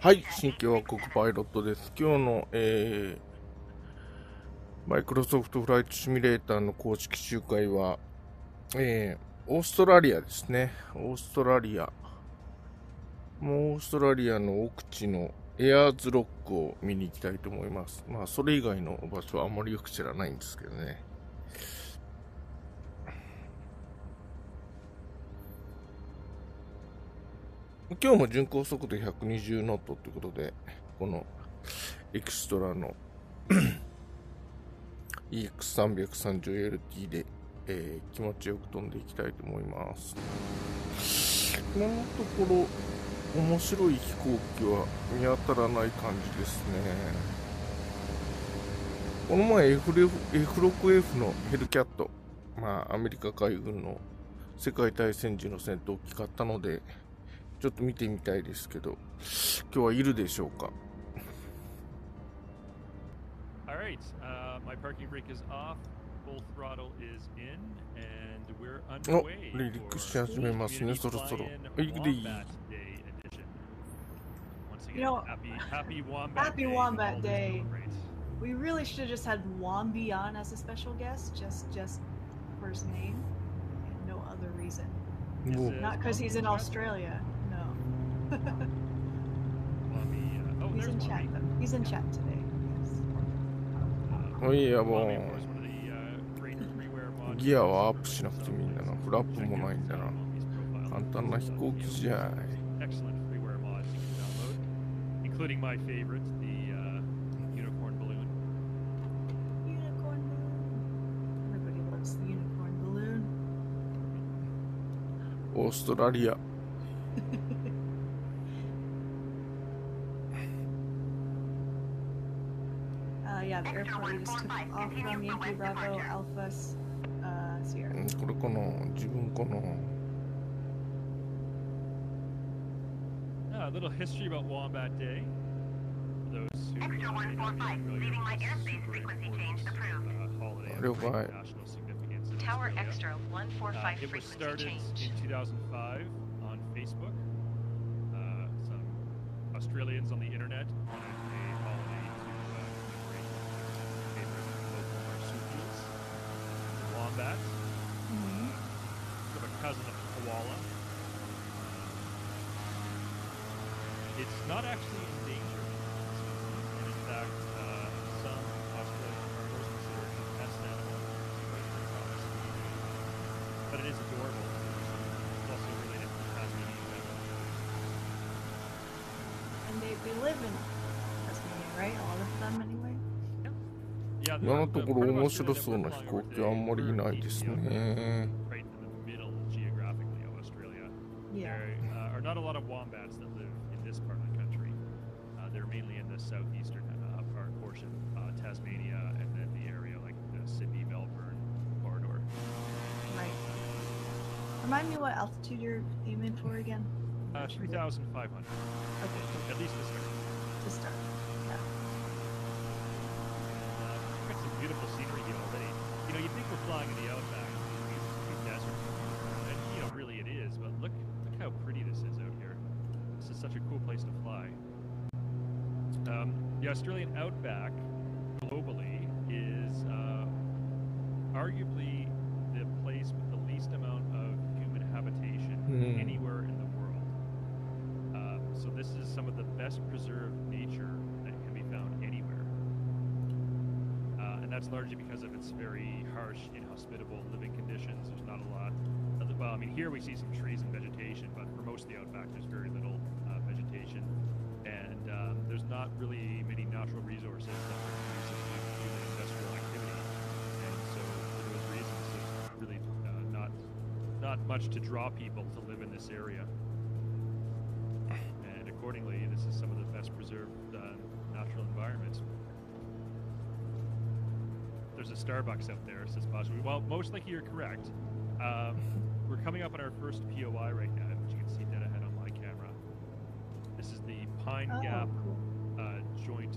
はい、新疆和国パイロットです。今日の、マイクロソフトフライトシミュレーターの公式集会は、オーストラリアですね。オーストラリア。もうオーストラリアの奥地のエアーズロックを見に行きたいと思います。まあ、それ以外の場所はあんまりよく知らないんですけどね。今日も巡航速度120ノットということで、このエクストラのEX330LT で、気持ちよく飛んでいきたいと思います。今のところ面白い飛行機は見当たらない感じですね。この前 F6F のヘルキャット、まあアメリカ海軍の世界大戦時の戦闘機買ったのでちょっと見てみたいですけど、今日はいるでしょうか。Alright, my parking brake is off, full throttle is in, and we're underway 離陸し始めますね、そろそろ。いいでいい。You know, happy Wombat Day. We really should have just had Wombi on as a special guest, just for his name, and no other reason. Not because he's in Australia, no. He's in chat, though. He's in chat today. Yes. いやもうギアはアップしなくてもいいんだな。フラップもないんだな。簡単な飛行機じゃい。Including my favorite, the unicorn balloon. Unicorn balloon. Everybody loves the unicorn balloon. オーストラリア。Yeah, the airport we just took off from Yankee Bravo Alpha Sierra. これかな、自分かな。A little history about Wombat Day. For those who Extra 145, leaving my airspace frequency change approved. Holiday of national significance. Tower Extra 145 it was frequency started change. in 2005 on Facebook. Some Australians on the internet wanted a holiday to commemorate favorite local marsupials. The wombat, sort of a cousin of the koala. It's not actually endangered, and in fact, some Australian farmers consider it a pest animal. But it is adorable. It's also related to the Tasmanian devil. And they live in Tasmania, right? All of them, anyway. Yeah, 今のところ面白そうな飛行機はあんまりいないですね。Right in the middle geographically of Australia. Yeah. There are not a lot of wombats that live in this part of the country. They're mainly in the southeastern portion, Tasmania, and then the area like the Sydney, Melbourne corridor. Right. Remind me what altitude you're aiming for again? 3,500. Okay, At least to start. to start. Yeah. We've got some beautiful scenery here already. You know, you'd think we're flying in the outback, these desert, and you know, really it is. But look how pretty this is out here. This is such a cool place to fly. The Australian outback, globally, is arguably the place with the least amount of human habitation anywhere in the world. So this is some of the best preserved nature that can be found anywhere. And that's largely because of its very harsh, inhospitable living conditions. There's not a lot. Well, I mean, here we see some trees and vegetation, but for most of the outback, there's very little vegetation. And there's not really many natural resources that are conducive to human industrial activity. And so for those reasons, there's really not much to draw people to live in this area. And accordingly, this is some of the best preserved natural environments. There's a Starbucks out there, says Bosch. Well, most likely you're correct. We're coming up on our first POI right now, which you can see dead ahead on my camera. This is the Pine Gap joint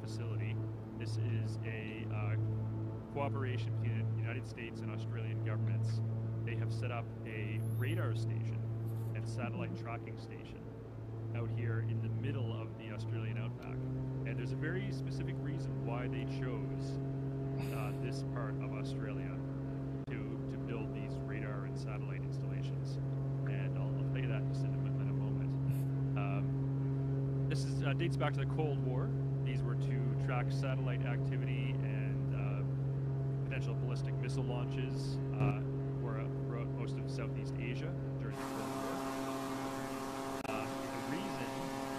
facility. This is a cooperation between the United States and Australian governments. They have set up a radar station and satellite tracking station out here very specific reason why they chose this part of Australia to build these radar and satellite installations, and I'll tell you that just in a moment. This dates back to the Cold War. These were to track satellite activity and potential ballistic missile launches throughout most of Southeast Asia during the Cold War. The reason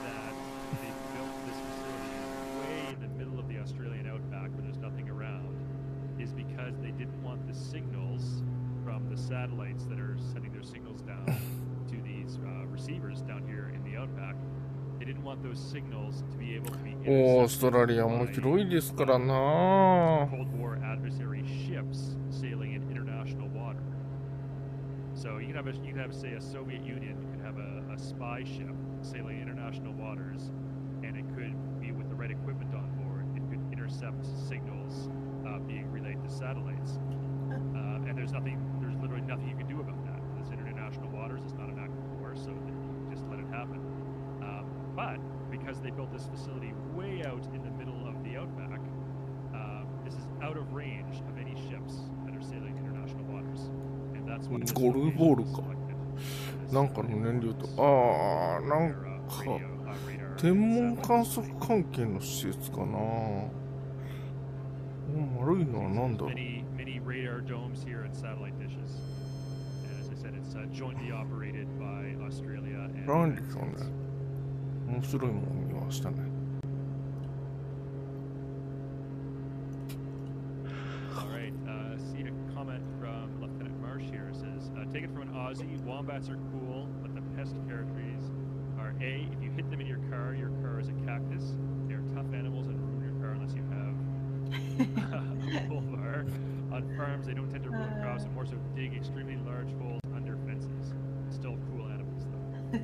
that they built this facility way in the middle of the Australian outback where there's nothing around is because they didn't want the signals from the satellites that are sending their signals down to these receivers down here in the outback. They didn't want those signals to be able to be オーストラリアも広いですからな。 Cold War adversary ships sailing in international water. So you could have say a Soviet Union could have a spy ship sailing international waters, and it could be with the right equipment on board. It could intercept signals being relayed to satellites, and there's literally nothing you can do about that. It's in international waters. It's not an act of war, so you just let it happen. But because they built this facility way out in the middle of the outback, this is out of range of any ships that are sailing international waters, and that's what. ゴルフボールか。なんかの燃料と、なんか天文観測関係の施設かな。丸いのはなんだろう。Many radar domes here and satellite dishes. And as I said, it's jointly operated by Australia and. なんでしょうね。面白いもの見ましたね。All right, see a comment from Lieutenant Marsh here. It says, take it from an Aussie, wombats are cool, but the pest characters are A, if you hit them in your car is a cactus. They are tough animals and ruin your car unless you have a bull bar. On farms, they don't tend to ruin crops and more so dig extremely large holes under fences. Still cool animals, though.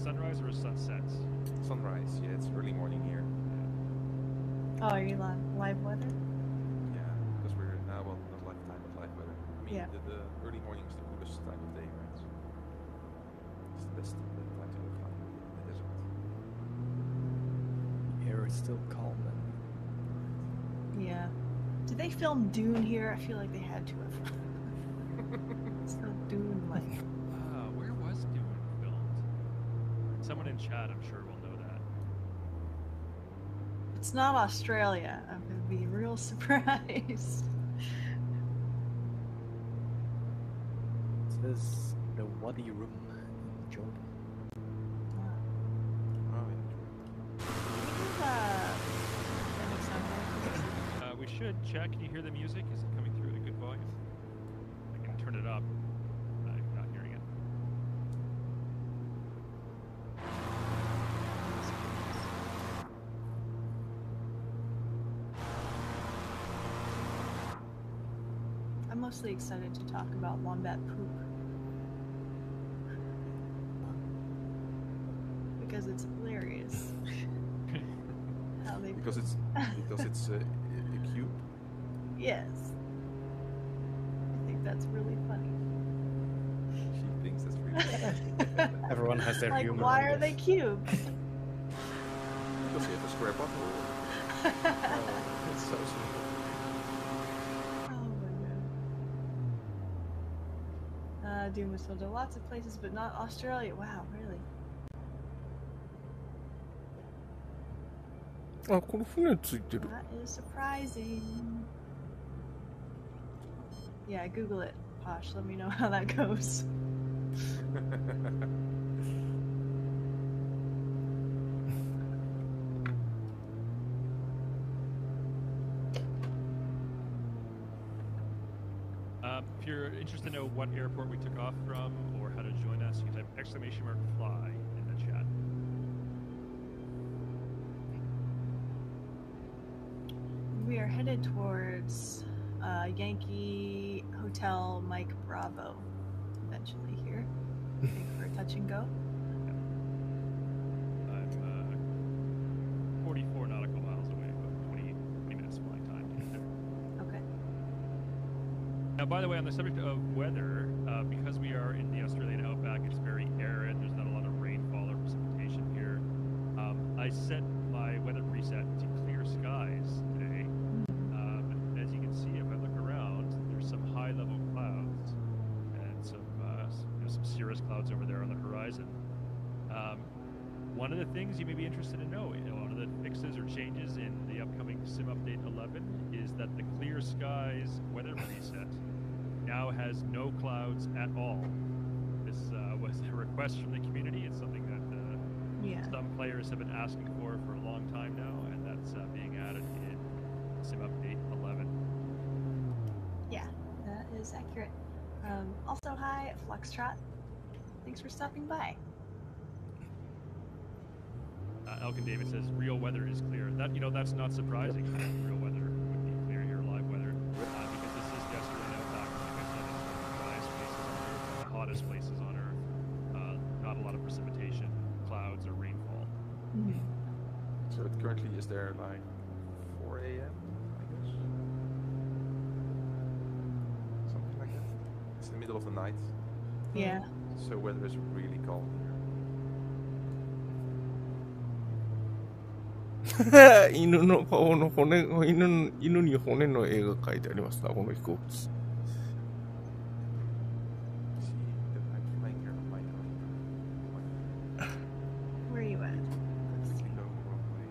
Sunrise or a sunset? Sunrise, yeah, it's early morning here. Oh, are you live weather? Yeah, because we're now on the lifetime of live weather. I mean, Yeah. the early morning is the coolest time of day, right? It's the best time to go flying in the desert. The air is still calm and Yeah. Did they film Dune here? I feel like they had to have. It's so Dune-like. Where was Dune filmed? Someone in chat, I'm sure, will know that. It's not Australia. I'm gonna be real surprised. it says the Wadi Room in Jordan. We should check. Can you hear the music? Is it coming through at a good volume? I can turn it up. I'm not hearing it. I'm mostly excited to talk about Wombat poop. Because it's hilarious. How they Because it's a cube. Yes. I think that's really funny. She thinks that's really funny. Everyone has their Like, humor. why I are they guess. cubes? Because you have a square butthole. It's so simple. Oh my god. Doom was filmed in lots of places, but not Australia. Wow, really? あ、これ船ついてる。 That is surprising. Yeah, Google it, Posh. Let me know how that goes. If you're interested to know what airport we took off from or how to join us, you can type !fly in the chat. We are headed towards Yankee Hotel Mike Bravo eventually here. I think for a touch and go. I'm 44 nautical miles away, about 20 minutes flying time to get there. Now, by the way, on the subject of weather, because we are in the Australian outback, it's very arid. There's not a lot of rainfall or precipitation here. I set my weather preset to clear skies today. As you can see, if I look around, there's some high-level clouds and some cirrus clouds over there on the horizon. One of the things you may be interested in knowing, one of the fixes or changes in the upcoming Sim Update 11 is that the clear skies weather preset now has no clouds at all. This was a request from the community. It's something that some players have been asking for a long time now, and that's being added in Sim Update 11. Yeah, that is accurate. Also, hi, Fluxtrot. Thanks for stopping by. Elkin David says real weather is clear. That that's not surprising. Real weather would be clear here, live weather, because this is the Australian outback. Like I said, it's one of the driest places on Earth, the hottest places on Earth. Not a lot of precipitation, clouds, or rainfall. Mm-hmm. So it currently is there like 4 a.m. I guess, something like that. It's in the middle of the night. Yeah. So weather is really calm here. 犬の顔の骨、犬に骨の絵が描いてありますな、この飛行機。See that I'm flying here on my own. Where are you at? Completely no wrong way.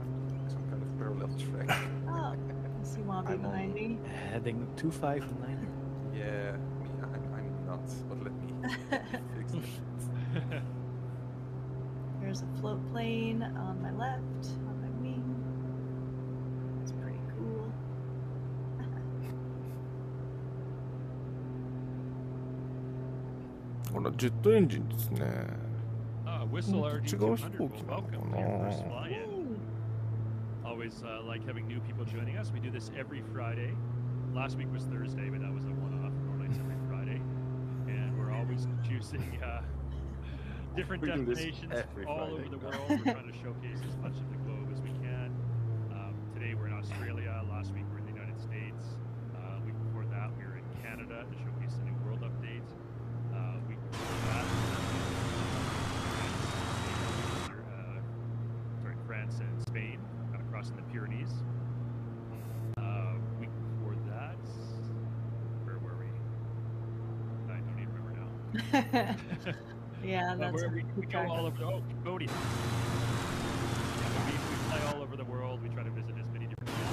I'm some kind of parallel track. Oh, I see Wombat I'm behind me. Heading 259. Yeah, I'm nuts, but let me fix it. There's a float plane on my left, on my wing. It's pretty cool. ほら、ジェットエンジンですね。Whistle 違う飛 RG200. 行機なの Welcome か to your な。 first fly-in. Always like having new people joining us. We do this every Friday. Last week was Thursday, but that was a one-off. Normally it's every Friday, and we're always choosing different We do this destinations every all Friday. over the world. We're trying to showcase as much of the globe as we can. Today we're in Australia. Last week we're in the United States. Week before that we were in Canada to showcase the new world update. Week before that, France and Spain, crossing the Pyrenees. Week before that, where were we? I don't even remember now. Yeah, that's we go all over. Oh, Cambodia. Yeah, we fly all over the world. We try to visit as many different places.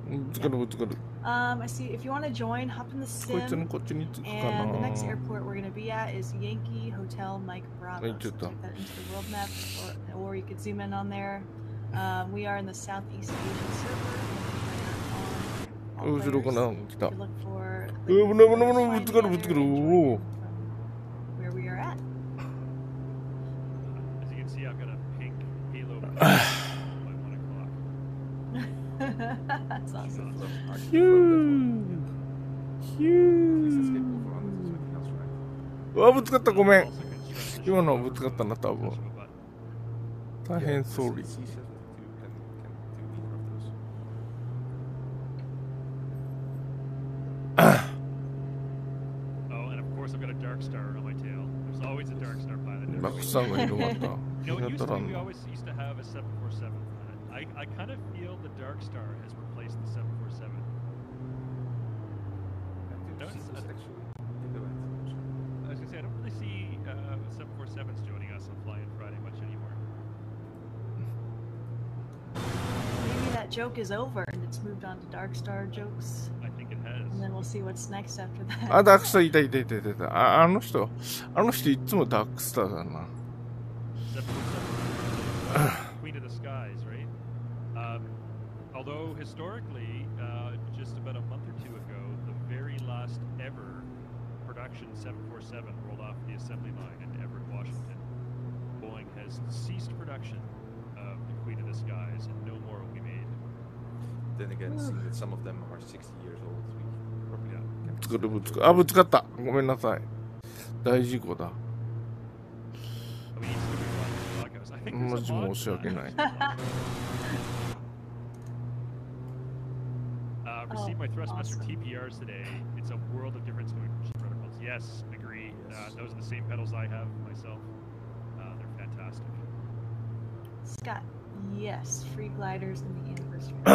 ぶつかるぶつかる。 I see. If you want to join, hop in the こいつの sim. こっちに着くか And the な。 next airport we're going to be at is Yankee Hotel Mike Bravo. Right, So just type that into the world map, or you could zoom in on there. We are in the Southeast Asian server. And we are on all 後ろか players. な来た。 To look for ぶつかるぶつかる。おお。 where we are at. As you can see, I've got a pink halo by 1 o'clock. That's awesome. ヒュー。ヒュ Let's escape ー。 over on this something else, right? うわ、ぶつかった、ごめん。 Also constructed 今のはぶつかったな、多 push 分。 of a button. 大変 Yeah, ソーリ C72 ー。 can do neither of those. Oh, and of course I've got a dark star on my tail. There's always a dark star planet. マックさんがいるまた。 You know, や it っ used た to ら be we always used to have a 747 planet. I kind of feel the dark star has replaced the 747. And No, do it's- this actually in the land. I was gonna say I don't really see 747s joining us on Fly In Friday much anymore. Maybe that joke is over and it's moved on to Dark Star jokes. I think it has. And then we'll see what's next after あ、 that. ダークスターいたいたいたいたいた。あの人いつもダークスターだな。 747 Queen of the Skies, right? Although historically, just about a month or two ago, the very last ever production 747 rolled off the assembly line in Everett, Washington. Boeing has ceased production of the Queen of the Skies, and no more will be made. Then again, seeing that some of them are 60 years old, we probably can ぶつかるぶつかる。あ、ぶつかった。ごめんなさい。大事故だ。 I mean, it's gonna be a lot of Lagos. I think there's a マジ mod 申し for 訳 that. ない。my Thrustmaster Awesome. TPRs today. It's a world of difference between protocols. Yes, agree. Yes. Those are the same pedals I have myself. They're fantastic. Scott, yes, free gliders in the anniversary. The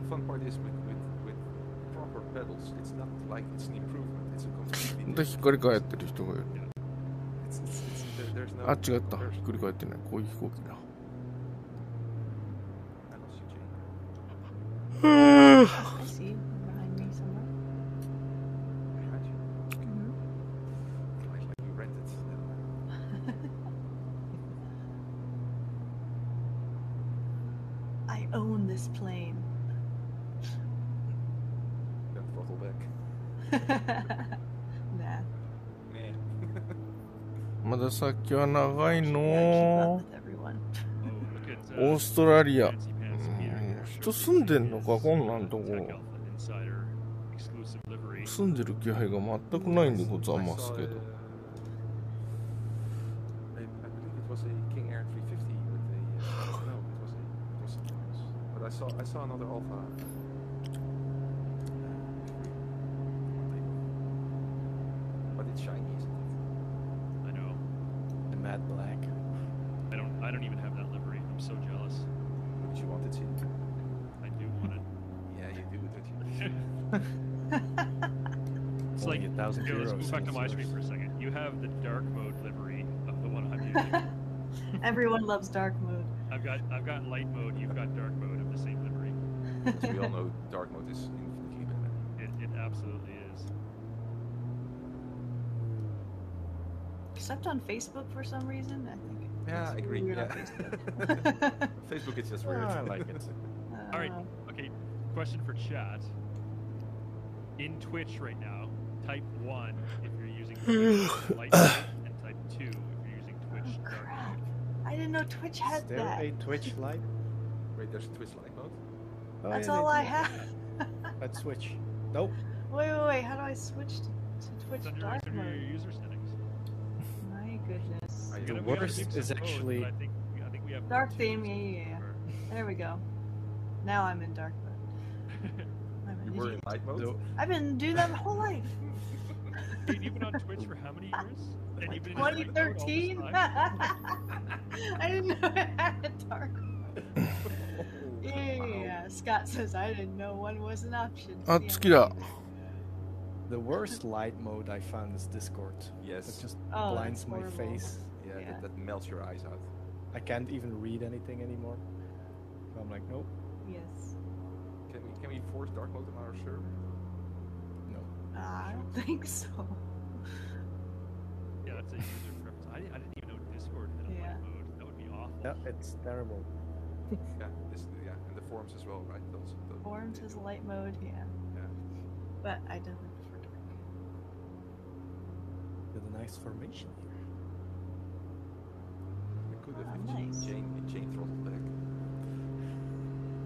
fun part is with proper pedals, it's not like it's an improvement, it's a completely で、ひっくり返ってる人がいる。 there's no あ、違った。ひっくり返ってない。こういう飛行機だ。 I lost you, Jane. I see you behind me somewhere. Behind you. Mhm. Like you rented. I own this plane. Then throttle back. Nah. Meh. まだ先は長い Gotta keep の up with everyone. Oh, look at オーストラリア。 Fancy Pants Peter here. 人住んでんのか、こんなんとこ。 Tech Alpha Insider exclusive livery. 住んでる気配が全くないんでござい I ま saw, すけど。 I believe it was a King Air 350 with a no, it was something else. But I saw another Alpha. But it's shiny, isn't it? I know. The matte black. I don't even have that livery. I'm so jealous. Would you want it to? I do want it. Yeah, you do, don't you? It's Only like, 1,000 here, let's euros. move back to my It's screen yours. for a second. You have the dark mode livery of the one I'm using. Everyone loves dark mode. I've got light mode. You've got dark mode of the same livery. As we all know, dark mode is infinitely better. It absolutely is. Except on Facebook for some reason, I think. Yeah, I it's agree. weird on Yeah. Facebook. Facebook is just weird. I like it. All right. Okay. Question for chat. In Twitch right now, type 1 if you're using Twitch light mode, and type 2 if you're using Twitch Oh, dark crap. mode. I didn't know Twitch Is had there that. a Twitch light? Wait, there's a Twitch light mode? Oh, That's yeah, all they I do. have. Let's switch. Nope. Wait. How do I switch to Twitch It's under, dark it's under your mode? user settings. My goodness. I We The gotta- we gotta worst mix is up modes, actually- but I think we have Dark two, theme, so- yeah. There we go. Now I'm in dark mode. I'm an You were in idiot. light mode? No. I've been doing that my whole life. Kate, you've been on Twitch for how many years? And you've been in light mode all this 2013? time? I didn't know it had a dark mode. Yeah, Scott says I didn't know one was an option. Ah, Yeah. 月だ。 The worst light mode I found is Discord. Yes. It just Oh, blinds that's my horrible. face. Yeah, Yeah. that melts your eyes out. I can't even read anything anymore. So I'm like, nope, Yes. Can we force dark mode on our server? no. I don't think so. Yeah, that's a user preference. I didn't even know Discord had a Yeah. light mode. That would be awful. Yeah, it's terrible. Yeah, and the forums as well, right? Those Forms has light mode, yeah. Yeah. But I definitely prefer dark. With a nice formation here. We could have Ah, if nice. Jane throttled back.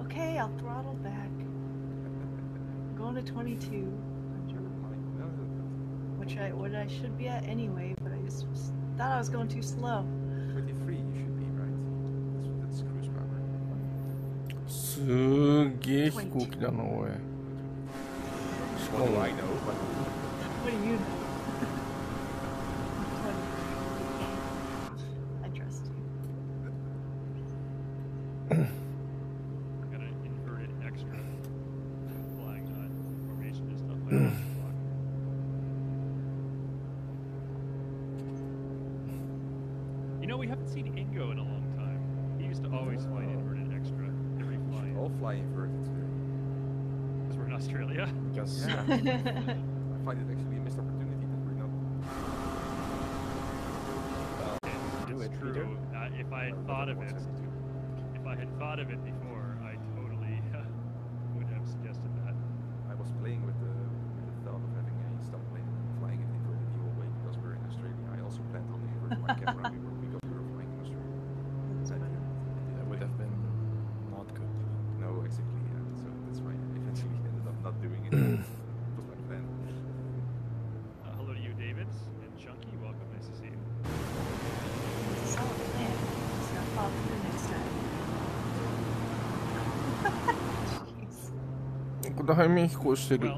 Okay, I'll throttle back. I'm going to 22, Never mind. No, what I should be at anyway, but I just thought I was going too slow. 23 you should be, right? That's cruise power. すげえ飛行機だな、おい。しか What do も I know? But What do you know? I trust you. Got an inverted extra flying formation just up my block. You know, we haven't seen Ingo in a long time. He used to always fly an inverted extra every we flight. should all fly inverted today. Because we're in Australia. Because Yeah. I find it actually a missed opportunity that we're not. do It's it, true. Peter. If I had thought of it, before, I totally would have suggested that. I was playing with the thought of having a stop plane flying it inverted the whole way because we're in Australia. I also planned on inverting my camera because we were flying in Australia. That's I funny. did. that would have been not good. No, exactly. Yeah. So that's why I eventually ended up not doing it. It was my plan. Hello to you, David, and Chunky. Welcome. Nice to see you. It's a solid plan. It's gonna fall through next time. まだ背面飛行してる。 Well,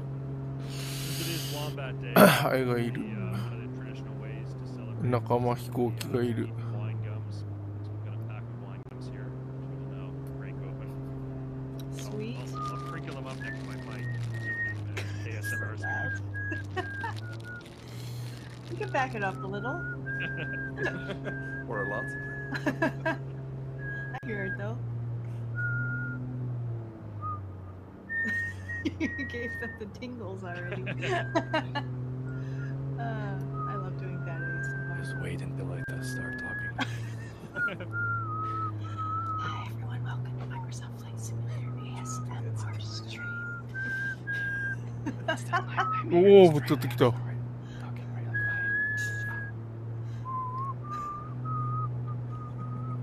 since it is Wombat Day, ハエがいる。 one of the traditional ways to celebrate 仲間飛行機がいる。 wine gums. So we've got a pack of wine gums here. Which we'll now break open. Sweet. I'll sprinkle them up next to my mic. So ASMR. You can back it up a little. Or a lot. I hear it though. You gave them the tingles already. I love doing that ASMR. Just wait until I start talking. Hi everyone, welcome to Microsoft Flight Simulator ASMR stream. おお、ぶっ飛んできた。 Talking real quiet.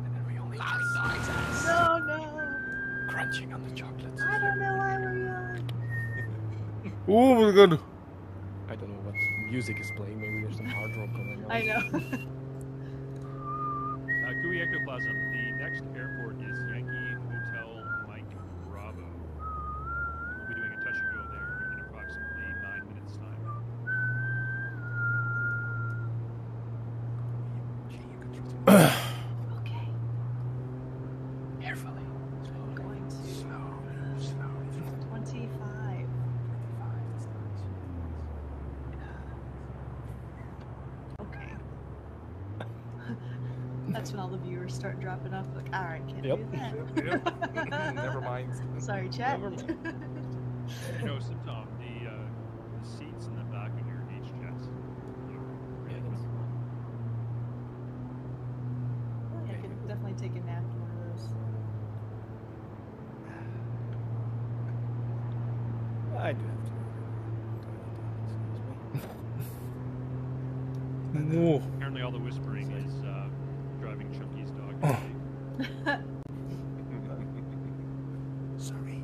And then we only hear noises. No, no. Crunching on the chocolates. I don't know why we're yelling. おお、ぶつかる。 I don't know what music is playing. Maybe there's some hard rock going on. I know. GUI Ectoplasm. The next airport is Yankee Hotel Mike Bravo. We'll be doing a touch and go there in approximately 9 minutes time. Okay. Carefully. Going to Slow. 25. Okay. That's when all the viewers start dropping off. Like, all right, can't Yep. do that. Never mind. Sorry, chat. Never mind. You know, so Tom, the seats in the back of your H jets. Yeah, that's- I could definitely take a nap in one of those. I do have to. Excuse me. おお。 Apparently, all the whispering is driving Chunky's dog. Sorry.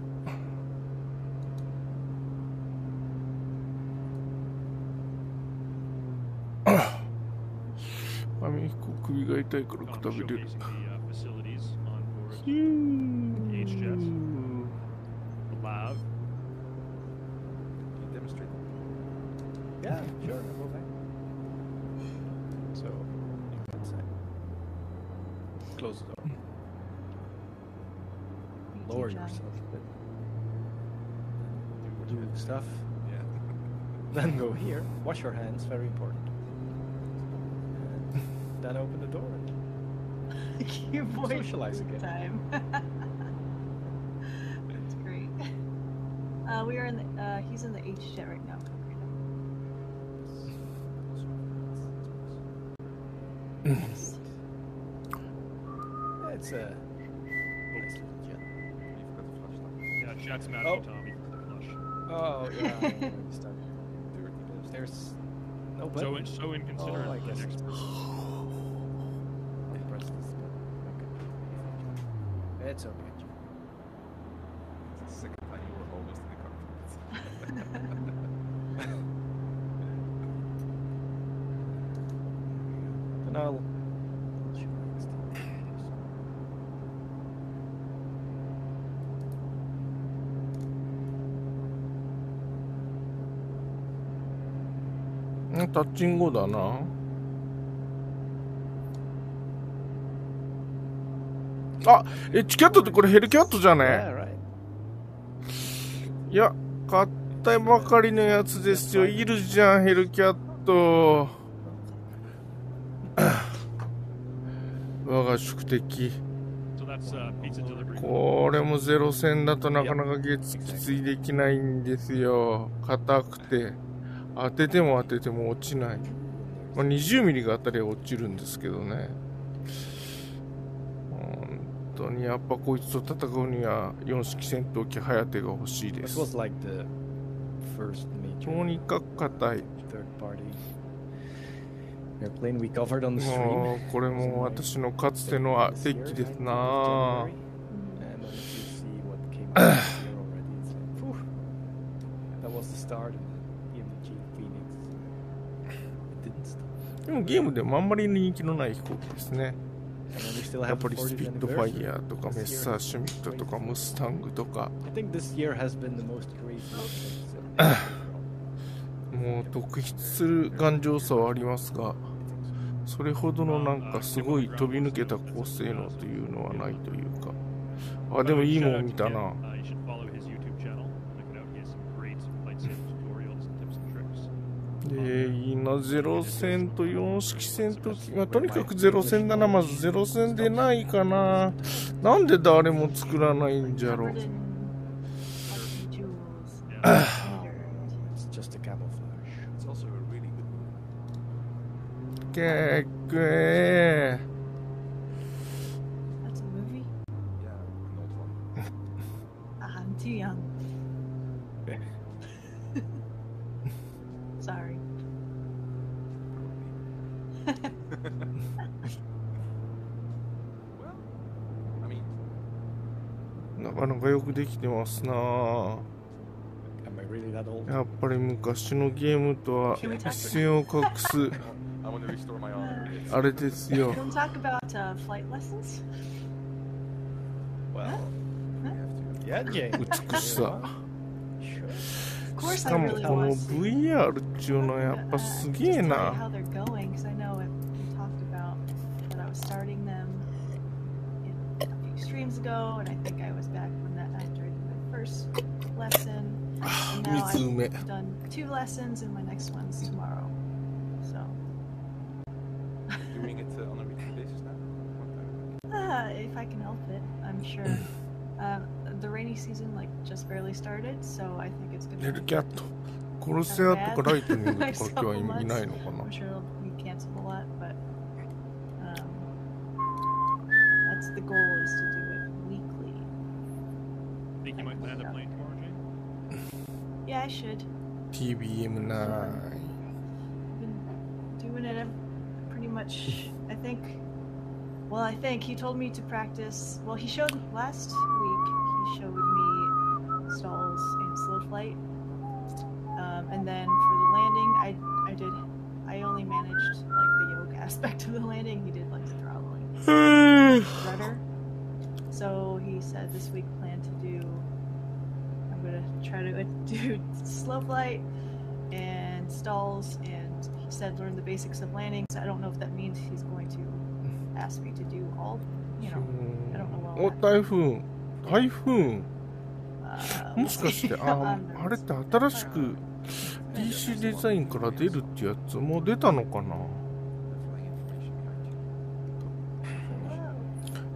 アメ飛行首が痛いからくたびれる。 Showcasing the facilities on board ヒュー H jets, the lab. Can you demonstrate? Yeah, sure. I'll go back. So, you go inside. Close the door. Lower John. yourself a bit. Do stuff. Yeah. Then go here. Wash your hands. Very important. And then open the door. Your voice Socialize this again. time. That's great. We are in the. He's in the H jet right now. Yes. Yeah, it's a nice little jet. You forgot the flashlight. Yeah, chat's mad Oh. at you, Tommy, for the flush. Oh yeah. I already started. Dirty bastard. There's no So, button. so inconsiderate Oh, I of the guess next it's- person. I'll press this button. Okay. It's okay. It's the second time you were almost in the cockpit. And I'll show you next time. タッチングだな。あ、チキャットってこれヘルキャットじゃ Yeah, ね？ right. いや、買ったばかりのやつですよ。いるじゃん、ヘルキャット。我が宿敵。 So that's pizza delivery. これもゼロ戦だとなかなかきついできないんですよ。硬くて。当てても落ちない。まあ、20ミリが当たりは落ちるんですけどね。本当にやっぱこいつと戦うには4式戦闘機ハヤテが欲しいで This す。 was like the first と major にかく硬い。 third party airplane we covered on the も stream. うこれも私のかつての This 敵 year, 機です right? な January. And then if you see what came out this year already, it's like, phew, that was the start. And then EMG Phoenix, it didn't stop. でもゲームでもあんまり人気のない飛行機ですね。then we still やっ have ぱ the りスピ 40th ットファイ anniversary. ヤーとかメッサーシュミットとかムスタングとか I think this year has been the most crazy. もう特筆する頑丈さはありますが、それほどのなんかすごい飛び抜けた高性能というのはないというか。あ、でもいいもん見たな。You should follow his YouTube channel. Check it out. He has some great flight sim tutorials and tips and tricks. いいな、ゼロ戦と4式戦闘機、まあ、とにかくゼロ戦だな。まずゼロ戦でないかな。なんで誰も作らないんじゃろう。 Covered in lucky jewels. It's just a camouflage. It's also a really good movie. けっく That's a movie? Yeah, an old one. Ah, I'm too young. Sorry. Well, I mean, なかなかよくできてますな。 Am I really that old? やっぱり昔のゲームとは一線を画す I want to restore my honor. あれですよ。 Can we talk about flight lessons? Well, We have to. yeah, Jane. 美しさ。 Sure. Of course, し I かも really この want to. VR っていうのはやっぱすげえ Just tell you な。 how they're going, because I know we talked about that I was starting them in a few streams ago, and I think I was back when that I started my first lesson. And now 水埋め。 I've done 2 lessons, and my next one's tomorrow. So, Doing it on a weekly basis now? if I can help it, I'm sure. The rainy season just barely started, so I think it's レ gonna ル be. キャット。コルセアとかライトニングとか今日はいないのかな。 I'm sure it'll be canceled a lot, but that's the goal, is to do it weekly. Think you might land a plane tomorrow, Jane? Yeah, I should. TBM9。 Been doing it pretty much. I think. Well, I think he told me to practice. Well, he showed last week. He showed me stalls and slow flight, and then for the landing, I only managed the yoke aspect of the landing. He did the throttling, rudder. So he said this week plan to do. I'm gonna try to do slow flight and stalls, and he said learn the basics of landing. So I don't know if that means he's going to ask me to do all. I don't know. お、台風。台風。 We'll もしかして、あれって新しく PC デザインから出るってやつもう出たのかな。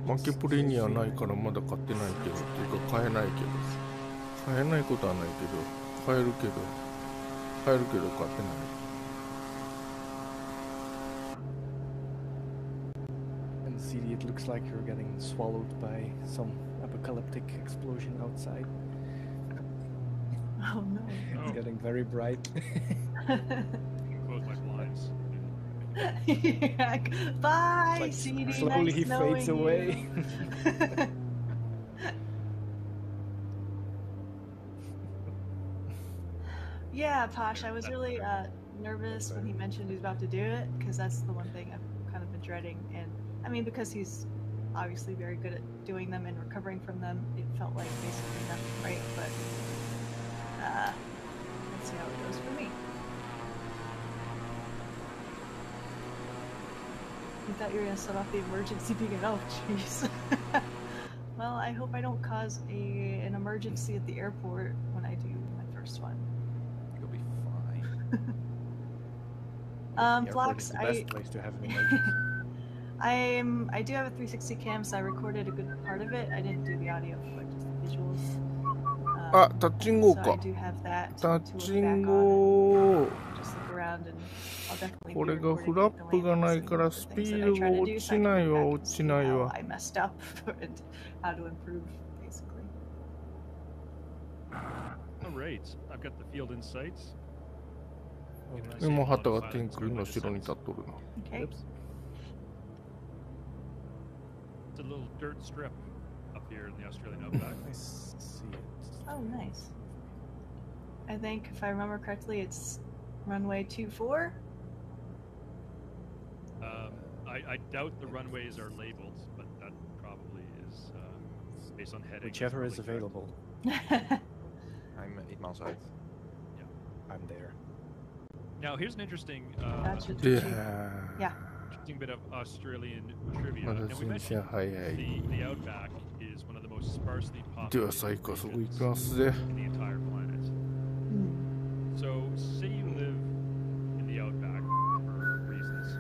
マーケプレにはないからまだ買ってないけど、っていうか買えないけど。買えないことはないけど、買えるけど買ってない。 And CD, it looks like you're getting swallowed by some apocalyptic explosion outside. Oh no. It's getting very bright. Close my blinds. Yeah, bye, Like, CD. slowly nice he knowing fades you. away. Yeah, Posh, I was really nervous when he mentioned he was about to do it, because that's the one thing I've kind of been dreading. And I mean, because he's obviously very good at doing them and recovering from them, it felt like basically nothing, right? But let's see how it goes for me. You thought you were gonna set off the emergency beacon. Oh, jeez. Well, I hope I don't cause an emergency at the airport when I do my first one. You'll be fine. The airport Blocks, is the best place to have an emergency. I do have a 360 cam, so I recorded a good part of it. I didn't do the audio, but just the visuals. あ、タッチング So I か。 do have that タ to ッ look チ back ン on グ。 and just look around, and I'll definitely こ be れが recording フラッ the プが landing ない scene から of ス the ピ things ー that I ド try が to 落 do, ち so I な can い look わ、 back 落 and ち see ない how わ。 I messed up and how to improve, basically. Alright, I've got the field in sight. でも旗が天空の後ろに立っとるな。 Okay. It's a little dirt strip up here in the Australian outback. I see it. Oh, nice. I think, if I remember correctly, it's runway 24. I I doubt the runways are labeled, but that probably is based on heading. Whichever is available. I'm 8 miles out. I'm there. Now here's an interesting, Gotcha. Yeah. interesting bit of Australian trivia. まだ Now we 全 mentioned 然早い。 the outback is one of the most sparsely で populated は最高そこ行 regions きますぜ。 in the entire planet. So say you live in the outback for reasons.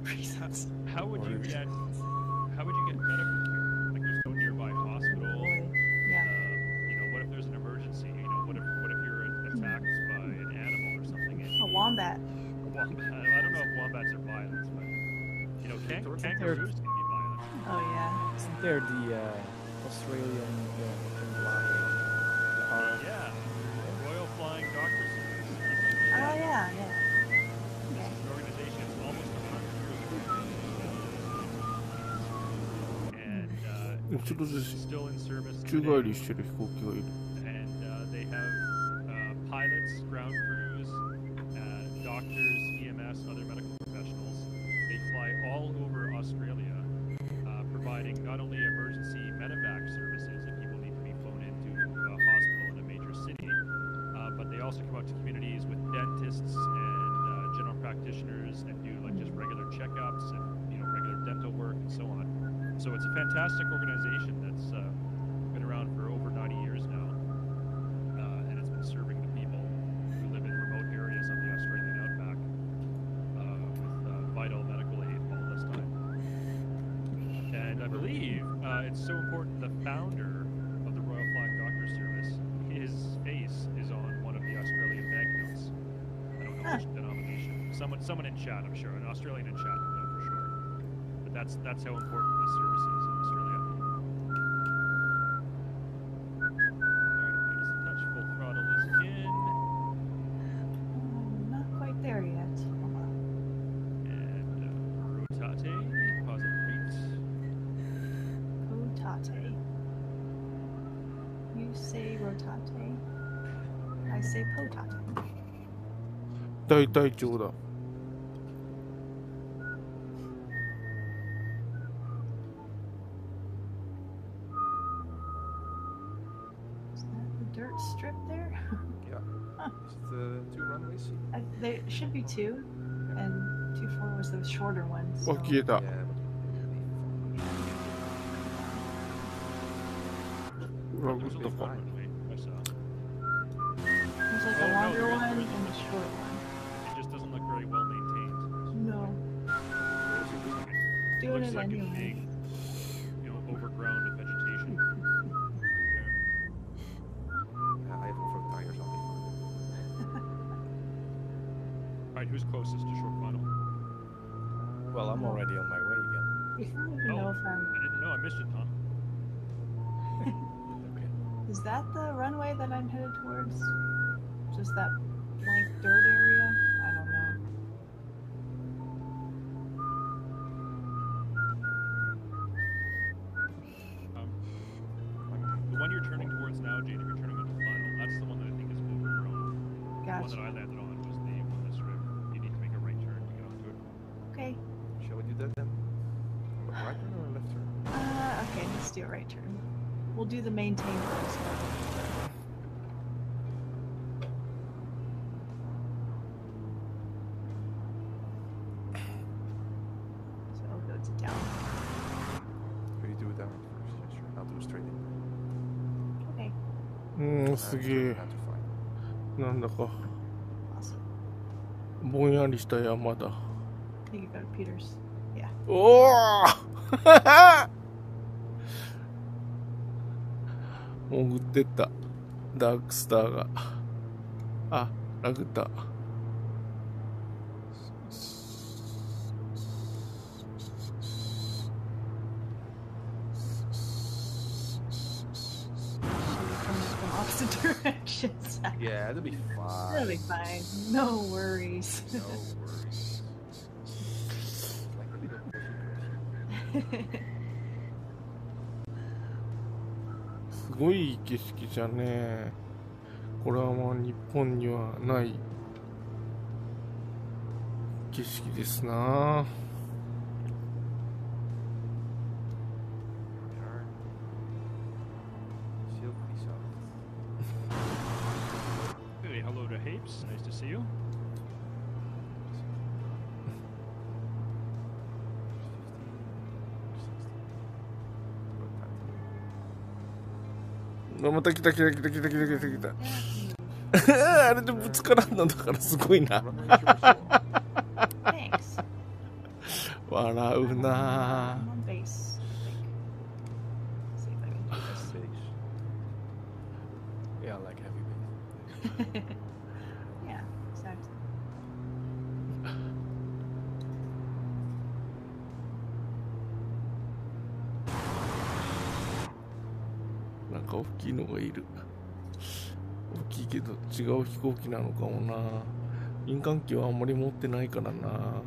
Reasons. How would you get medical care? Like there's no nearby hospital. Yeah. You know, what if there's an emergency? You know, what if you're attacked by an animal or something? And A wombat. a wombat. I don't know if wombats are violent, but you know, kangaroos can be violent. Oh yeah. Isn't there the Australian lion? Yeah, Royal Flying Doctor Service. Oh yeah, yeah. Okay. An organization is almost 100 years old. And ちょっとず it's つ still in service 宙 today. 返りしてる飛行機がいる。 And they have pilots, ground crews, doctors, EMS, other medical professionals. They fly all over Australia, providing not only emergency medevac services if people need to be flown into a hospital in a major city, but they also come out to communities with dentists and general practitioners and do like just regular checkups and regular dental work and so on. So it's a fantastic organization that's been around for over 90 years now, and it's been serving the people who live in remote areas of the Australian outback with vital medical aid all this time. And I believe it's so important, the founder of the Royal Flying Doctor Service, his face is on one of the Australian banknotes. I don't know which denomination. Someone in chat, I'm sure, an Australian in chat will know for sure. But that's how important this service is in Australia. Alright, just a touch, full throttle is in. Not quite there yet. Hold on. And rotate, pause and rate. Rotate. You say rotate. I say potate. 大隊長だ。 Is that the dirt strip there? Yeah. Is it 2 runways? There should be 2, and 2-4 was the shorter one. あ、 So. 消えた。 Yeah, but 裏 There's 切 a った little か。 runway, I saw. There's like Oh, a no, longer there is- one there and is. a short one. It just doesn't look very well maintained. No. It Doing looks it like anyway. it's being, overgrown with vegetation. I have off-road tires, I'll be fine. Alright, who's closest to short final? Well, I'm already on my way again. I don't even know if I didn't know. I missed it, Tom. Okay. Is that the runway that I'm headed towards? Just that blank dirt area? I don't know. The one you're turning towards now, Jade, if you're turning into final, that's the one that I think is overgrown. The one that Gotcha. I landed on was the one that's sort of, you need to make a right turn to get onto it. Okay. Shall we do that then? A right turn or a left turn? Okay, let's do a right turn. We'll do the maintain first. So I'll go to down. Will you do it down first? Yeah, sure. I'll do a straight in. Okay. すげ Turn え。 down to fine. なんだか Awesome. ぼんやりした山だ。 I think you go to Peters. Yeah. おお潜ってった。ダークスターが。あ、ラグター。From opposite directions. Yeah, it'll be fine. That'll be fine. No worries. No worries. Like a little pushy. すごいいい景色じゃね。これはもう日本にはない景色ですな。また来た。あれでぶつからんのだからすごいな。 Thanks. 笑うな I'm on base. See if I can do this. Yeah, I like heavy base. Yeah, exactly. なんか大きいのがいる。大きいけど違う飛行機なのかもな。民間機はあんまり持ってないからな。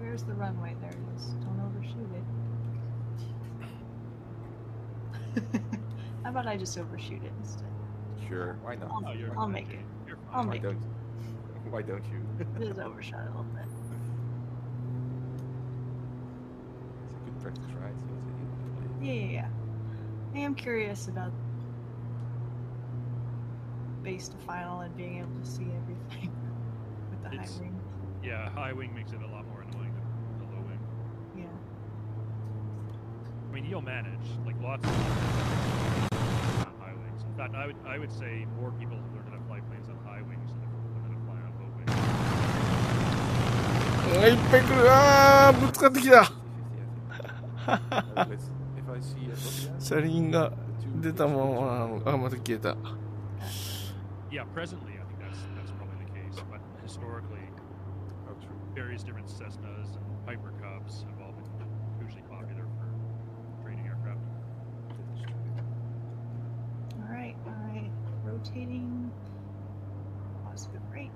Where's the runway? There it is. Don't overshoot it. How about I just overshoot it instead? Sure, why not? Oh, you're I'll fine, make it. Jane. You're fine. I'll Why make it. don't you? Just overshot it a little bit. It's a good practice, right? So it's a Yeah. I am curious about base to final and being able to see everything with the high It's- wing. Yeah, high wing makes it a lot more annoying than the low wing. Yeah. I mean, you'll manage. Like lots of people on high wings. In fact, I would say more people have learned how to fly planes on high wings than have learned how to fly on low wings. いっぱい来る。あー、ぶつかってきた。 50-50, I think. If I see a Sofia, 車輪が the two 出たままなの。あ、また消えた。 Yeah, presently I think that's probably the case. But historically, Oh, true. various different Cessnas and Piper Cubs have all been hugely popular for training aircraft. That is true. All right. Rotating. Positive rate.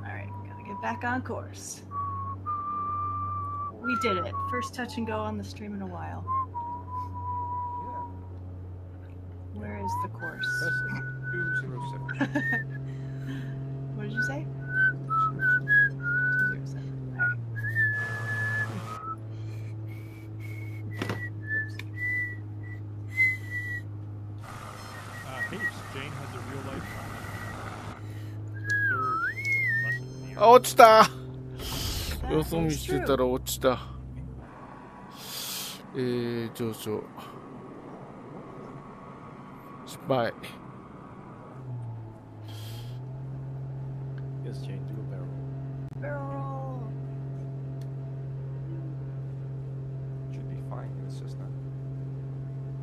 All right. Gotta get back on course. We did it. First touch and go on the stream in a while. Yeah. Where is the course? 207. What did you say? 207. All right. Heaps. Jane has a real life third lesson in the air. あ、落ちた。 That よそ見 is してた true. ら落ちた。上昇。失敗。 Yes, Jane, do a barrel. Barrel roll. Should be fine in the Cessna.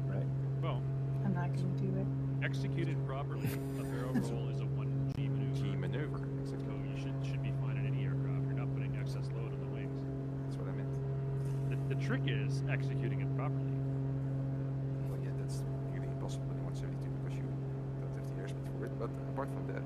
Right? Well, I'm not gonna do it. executed properly, a barrel roll is a 1G maneuver. G maneuver. So Exactly. you should be fine in any aircraft. You're not putting excess load on the wings. That's what I meant. The trick is executing it properly. Well, yeah, that's really impossible in 172 because you don't have the airspeed for it. But apart from that,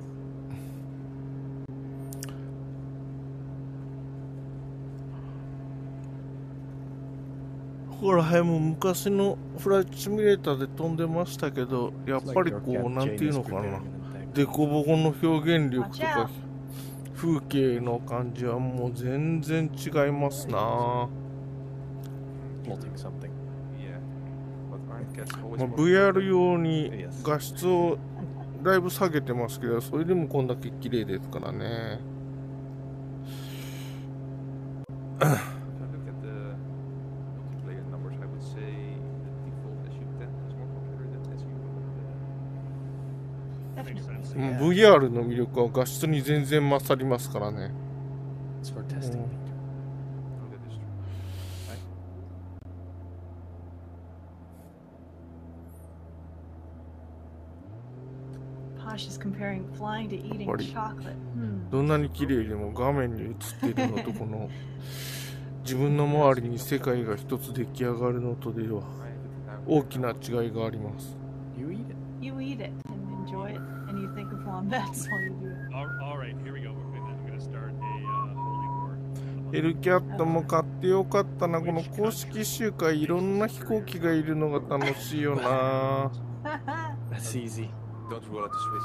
ほら、はい、もう昔のフライトシミュレーターで飛んでましたけど、やっ It's ぱ like り your こう、 cat なんていう Jane の is かな。 preparing an attack. デコボコの表現力と Watch か out. 風景の感じはもう全然違いますな。 Plotting something. yeah. But aren't cats always まあ、 more VR 用に Yes. 画質をだいぶ下げてますけど、それでもこんだけ綺麗ですからね。 If I look at the multiplayer numbers, I would say the default SU-10 is more popular than SU. Makes Definitely. sense. もう Yeah. VR の魅力は画質に全然勝りますからね。 It's for testing. Mm. Oh, that is true. Posh is comparing flying to eating What do you- chocolate. どんなに綺麗でも画面に映っているのとこの自分の周りに世界が一つ出来上がるのとでは I have it now. 大きな違いがあります。 You eat it. You eat it and enjoy it, and you think of wombats while you do it. All right, here we go. I'm gonna start a holy war. エルキャットも買ってよかったな。この公式集会いろんな飛行機がいるのが楽しいよな。 That's easy. Don't rule out the Swiss.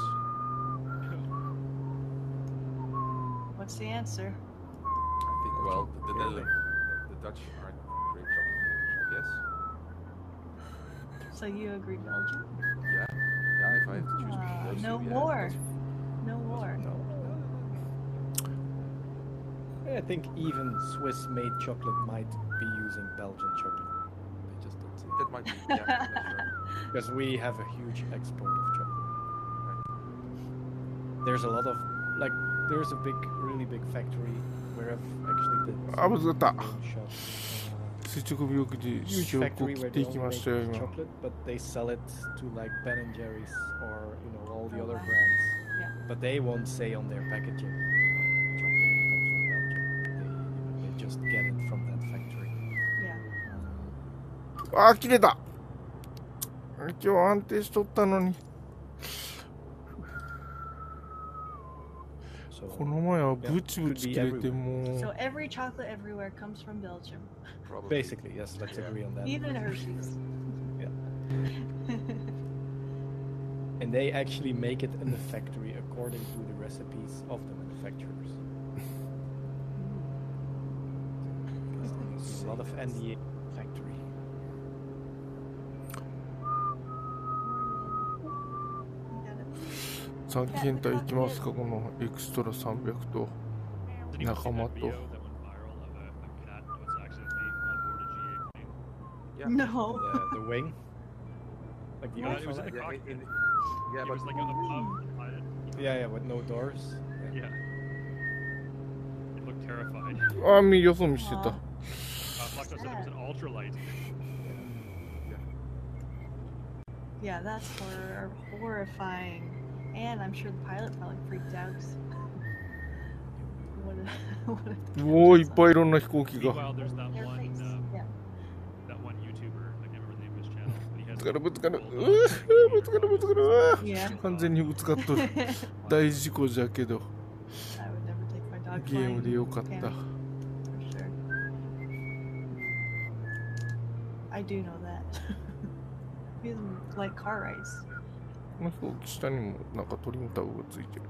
What's the answer? I think, well, the Netherlands, the Dutch aren't great chocolate makers, I guess. So you agree, Belgium? Yeah, yeah. If I have to choose between those No two, yeah, war. Belgium. No war. No. I think even Swiss-made chocolate might be using Belgian chocolate. They just don't see it. That might be. Yeah, that's right. Because we have a huge export of chocolate. There's a lot of, like, there's a really big factory where I've actually did あ、ぶつかった。 main shop. 垂直病気で Huge 塩粉 factory 切 where ってい they き only ま make したよ、今。 chocolate, but they sell it to like Ben and Jerry's or all the Oh, other wow. brands. Yeah. But they won't say on their packaging chocolate comes from Belgium. They just get it from that factory. Yeah. あー、切れた。今日安定しとったのに。 So この前はブチブチ切れてもう。 So every chocolate everywhere comes from Belgium. Probably. basically, yes, let's agree on that. Even Hershey's. And they actually make it in the factory according to the recipes of the manufacturers. There's a lot of NDA factory. 3検体いきますか、このエクストラ300と Did you see 仲間 that と。 video that went viral of a cat that was accidentally on board a GA plane? Yeah. No. The wing, like the It was in ultralight. the Yeah, cockpit. yeah, It but was like above the pilot. Yeah, with no doors. Yeah. It looked terrified. あー、よそ見してた。 Aw. Flacco said it was an ultralight. Yeah, that's horrifying. And I'm sure the pilot probably freaked out. What if おお、いっぱいいろんな飛行機が。 Meanwhile, there's that their one, face? Yeah. that one YouTuber. I can't remember the name of his channel. But he has ぶつかるぶつかる。う gold ーぶつかるぶつかる。うわー Yeah. 完全にぶつかっとる。大事故じゃけど、 I would never take my dog ゲームで flying. よかった。 Can't, for sure. I do know that. These are like car rides. この飛行機下にもなんかトリムタブがついてる。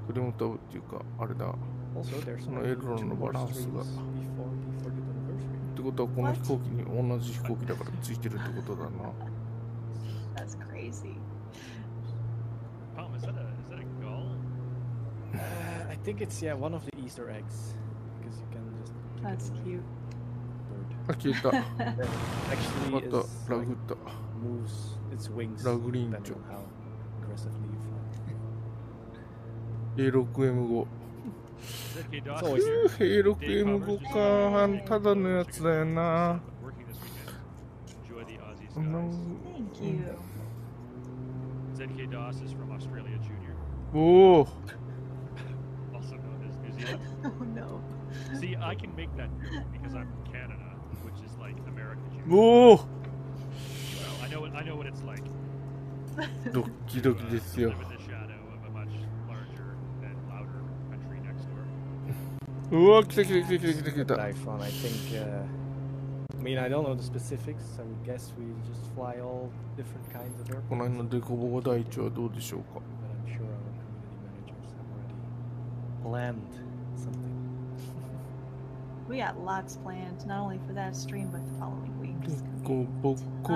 トリムタブっていうか、あれだ。っ Also, there's その like エルロンの two バ more ランス streams が。 before the 40th anniversary. てことはこの飛行機に同じ飛行機だからついてるってことだな。 That's crazy. Tom, is that a gull? I think it's one of the Easter eggs because you can just. pick That's it away. cute. あ、消えた。 Actually, また it's ラ like グった。 moves its wings ラグリン depending チョ on how aggressively you fly. A6M5。 Is that K-Dot? It's always A6M5 か。ただのやつだよな。 Working this weekend. Enjoy the Aussie な skies. ん Thank you. ZK Doss is from Australia Junior, おお。 also known as New Zealand. Oh no. See, I can make that joke because I'm from Canada, which is like America Junior. おお。 So I know what it's like. ドッキドキですよ Live。in the shadow of a much larger and louder country next door. うわ、来た来た来た来た来た来た。 Typhon, I think. I mean, I don't know the specifics. I would guess we just fly all different kinds of この airplanes. 辺のデコボコ大地はどうでしょうか。 But I'm sure our community managers have already planned something. We got lots planned, not only for that stream, but the following week. デ It's gonna コ be ボコ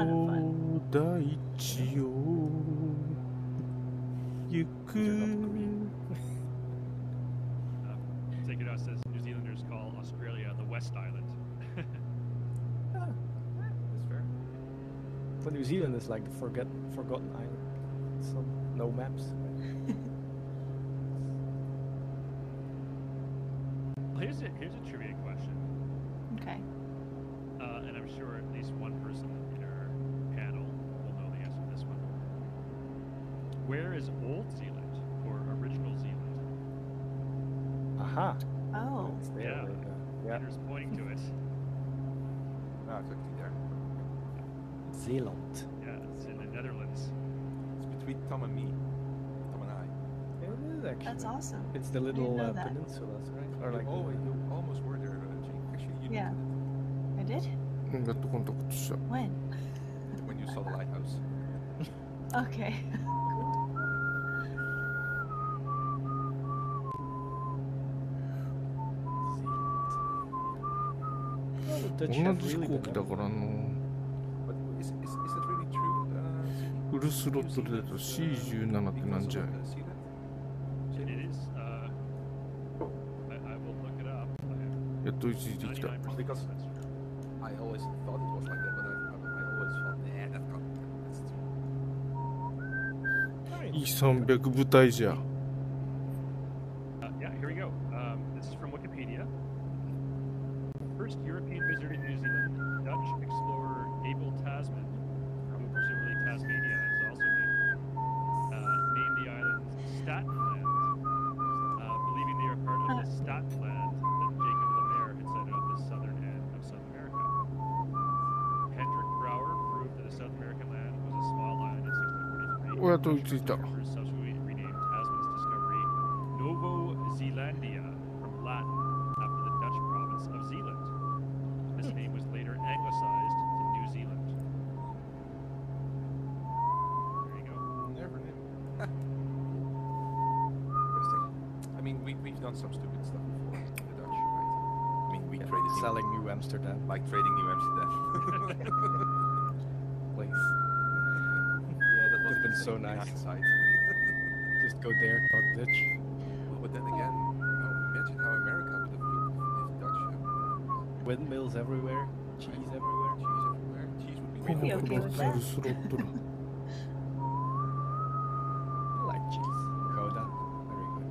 大地よ。ゆく。 ZK Doss says New Zealanders call Australia the West Island. that's fair. But New Zealand is like the forgotten island. Some no maps. Here's a trivia question, Okay. and I'm sure at least one person in our panel will know the answer to this one. Where is Old Zealand or Original Zealand? Aha. Oh. It's there, Yeah. yeah. Peter's pointing to it. Ah, it's actually there. Zeeland. Yeah, it's in the Netherlands. It's between Tom and me. Tom and I. It is actually. That's awesome. It's the didn't little know that. peninsulas, right? Or like You almost were there, Jake. Actually, you Yeah. I did? やっとコンタクトした。 When? did when you saw the lighthouse. Okay. Well, the 同 Dutch have じ飛 really 行 been 機だからの。 But is it really フルスロットルだと C17 ってなんじゃい？ It is. I will look it up. やっと追いついてきた。 99% Because that's true. I always thought it was like that, but I always thought, nah, that's too. E300 部隊じゃ。Yeah, here we go. This is from Wikipedia. First European visitor to New Zealand, Dutch explorer Abel Tasman, from presumably Tasmania, is also named the island Statland, believing they are part of the Statland that Jacob Lemaire had set up the southern end of South America. Hendrik Brouwer proved that the South American land was a small island in 1643. おやっと追いついた。 Subsequently renamed Tasman's discovery Novo Zealandia from Latin after the Dutch province of Zealand. This name was later anglicized to New Zealand. There you go. Never knew. Interesting. I mean, we've done some stupid stuff before, the Dutch, right? I mean, we traded Selling New Amsterdam. like trading New Amsterdam. Place. Yeah, that Would've been was so nice. Hindsight. Just go there, talk Dutch. Well, but then again, imagine how America would have looked if Dutch. Windmills everywhere, cheese everywhere. Cheese everywhere. Cheese would be この be フ okay ロ with フ that. ルスロットル。 I like cheese. Gouda, very good.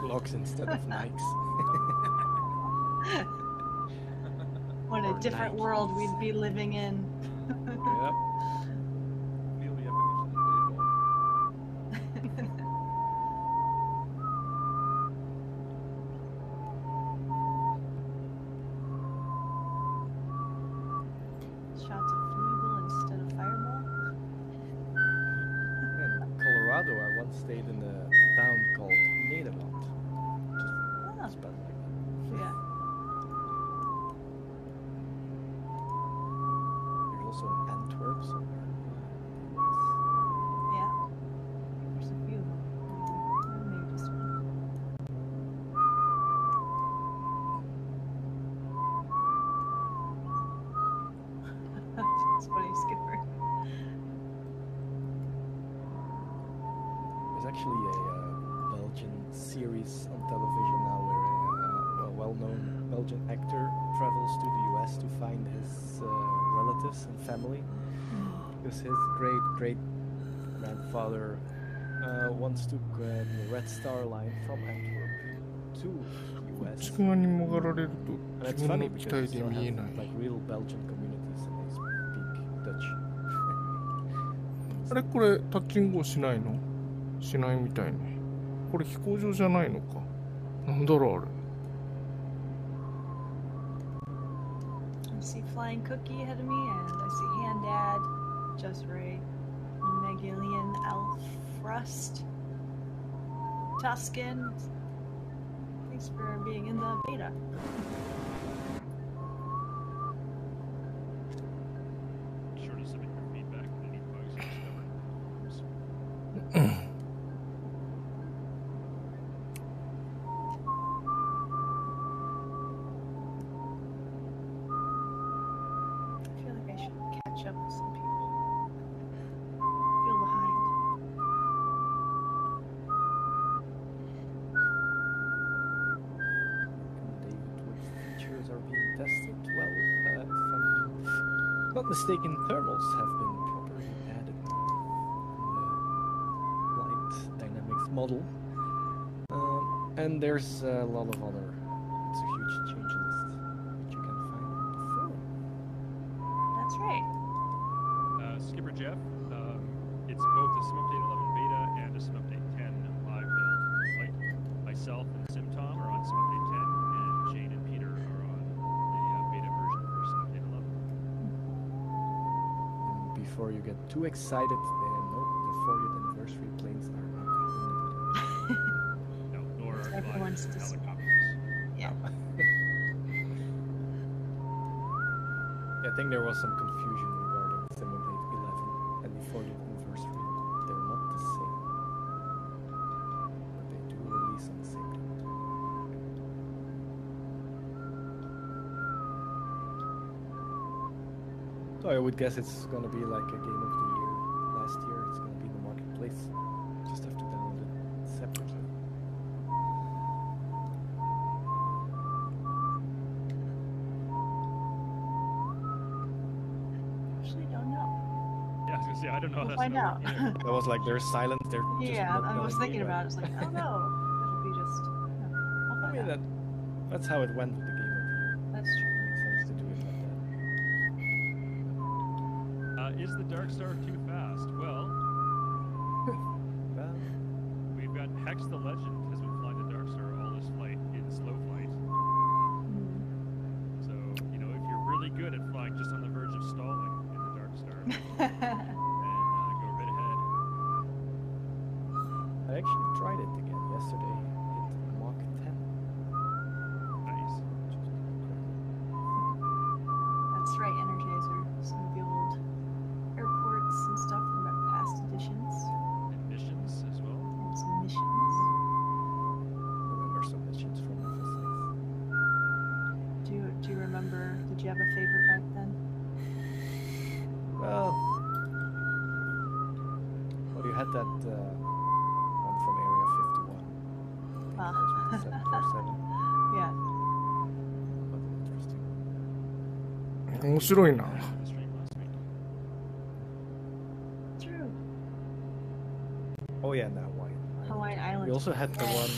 Clocks instead of Nikes. What a Or different Nikes. world we'd be living in. Yep. Feel the Japanese baseball. Shots of Flugel instead of Fireball. In Colorado, I once stayed in a town called Nederland. Ah, Just spelled like that. yeah. There's also in Antwerp somewhere. Yeah. There's a few of them. Maybe just one. That's funny, Skipper. There's actually a Belgian series on television now where a well-known Belgian actor travels to the US to find his relatives and family because his great-great-grandfather once took the Red Star Line from Antwerp to the こっ US. ち側にもがられる And と it's 自分 funny の because 機 you 体で still 見え have ない like real Belgian communities and they speak Dutch. あれこれタッチングをしないの？しないみたいね。これ飛行場じゃないのか。なんだろうあれ。 I see Flying Cookie ahead of me, and I see Handad, Just Ray, Megillion, Alfrust, Tuscan. Thanks for being in the beta. Be sure to submit your feedback and any bugs you discover. I feel like I should catch up with some people. Feel behind. David, which features are being tested? Well, if I'm not mistaken, thermals have been properly added in the light dynamics model. And there's a lot of other. It's a huge change list which you can find on the forum. That's right. Skipper Jeff, it's both a SimUpdate 11 beta and a SimUpdate 10 live build. Like myself and SimTom are on SimUpdate 10, and Jane and Peter are on the beta version for SimUpdate 11. And before you get too excited, no, the 40th anniversary planes are not included. No, nor are Everyone's gliders and just- helicopters. Yeah. I think there was some confusion regarding SimUpdate 11 and the 40th anniversary. They're not the same. But they do release on the same day. I would guess it's gonna be like a game of the year. Last year, it's gonna be in the marketplace. Just have to download it separately. Actually, don't know. Yeah, I was gonna say I don't know. We'll That's find not out. working either. That was like there's silence. They're just Yeah, not I was telling me, thinking but- about it. It's like, oh no, it'll be just. No, we'll I find mean out. that's how it went with the game of the year. That's true. Makes sense to do it like that. Is the Dark Star too fast? Well, Well, we've got Hex the Legend has been flying the Dark Star all this flight in slow flight. Mm. So, you know, if you're really good at flying just on the verge of stalling in the Dark Star, then go right ahead. I actually tried it again yesterday. Hit Mach 10. Nice. That's right, Energizer. Some of the old airports and stuff from our past editions. And missions as well. And some missions. Remember some missions from FS6. Do you remember? Did you have a favorite back then? Well, you had that one from Area 51. I think it was with the 747. Yeah. But interesting. 面白いな。 The stream last week. True. Oh yeah, now why? Hawaiian Islands. We also had the one.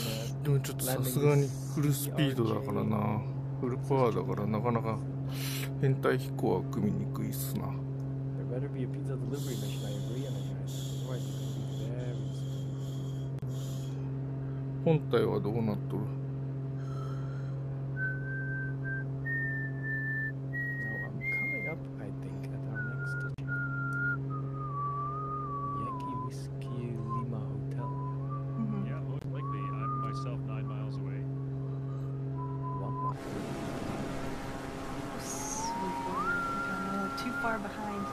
でもちょっとさすがにフルスピードだからな。フルパワーだからなかなか変態飛行は組みにくいっすな。 There better be a pizza delivery mission. I agree, Energizer. Otherwise, it's gonna be very slow. 本体はどうなっとる？ Now I'm coming up, I think, at our next station. Yankee Whiskey Lima Hotel. Mhm. Yeah, most likely. I'm myself 9 miles away. 1 mile. Sweet Lord. I don't know. Too far behind.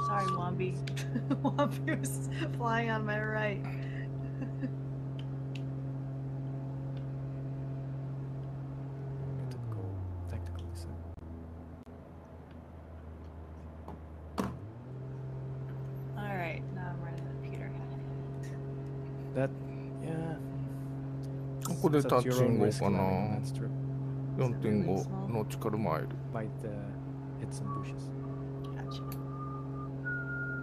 Sorry, Wombi. Wombi was flying on my right. Get to go tactical design. Alright, now I'm running the Peter. That, yeah. ここで It's タ at ッ your チ own ング risk かな。 landing on that strip. 4.5 ノーチカルマイル。 Might hit some bushes. Gotcha.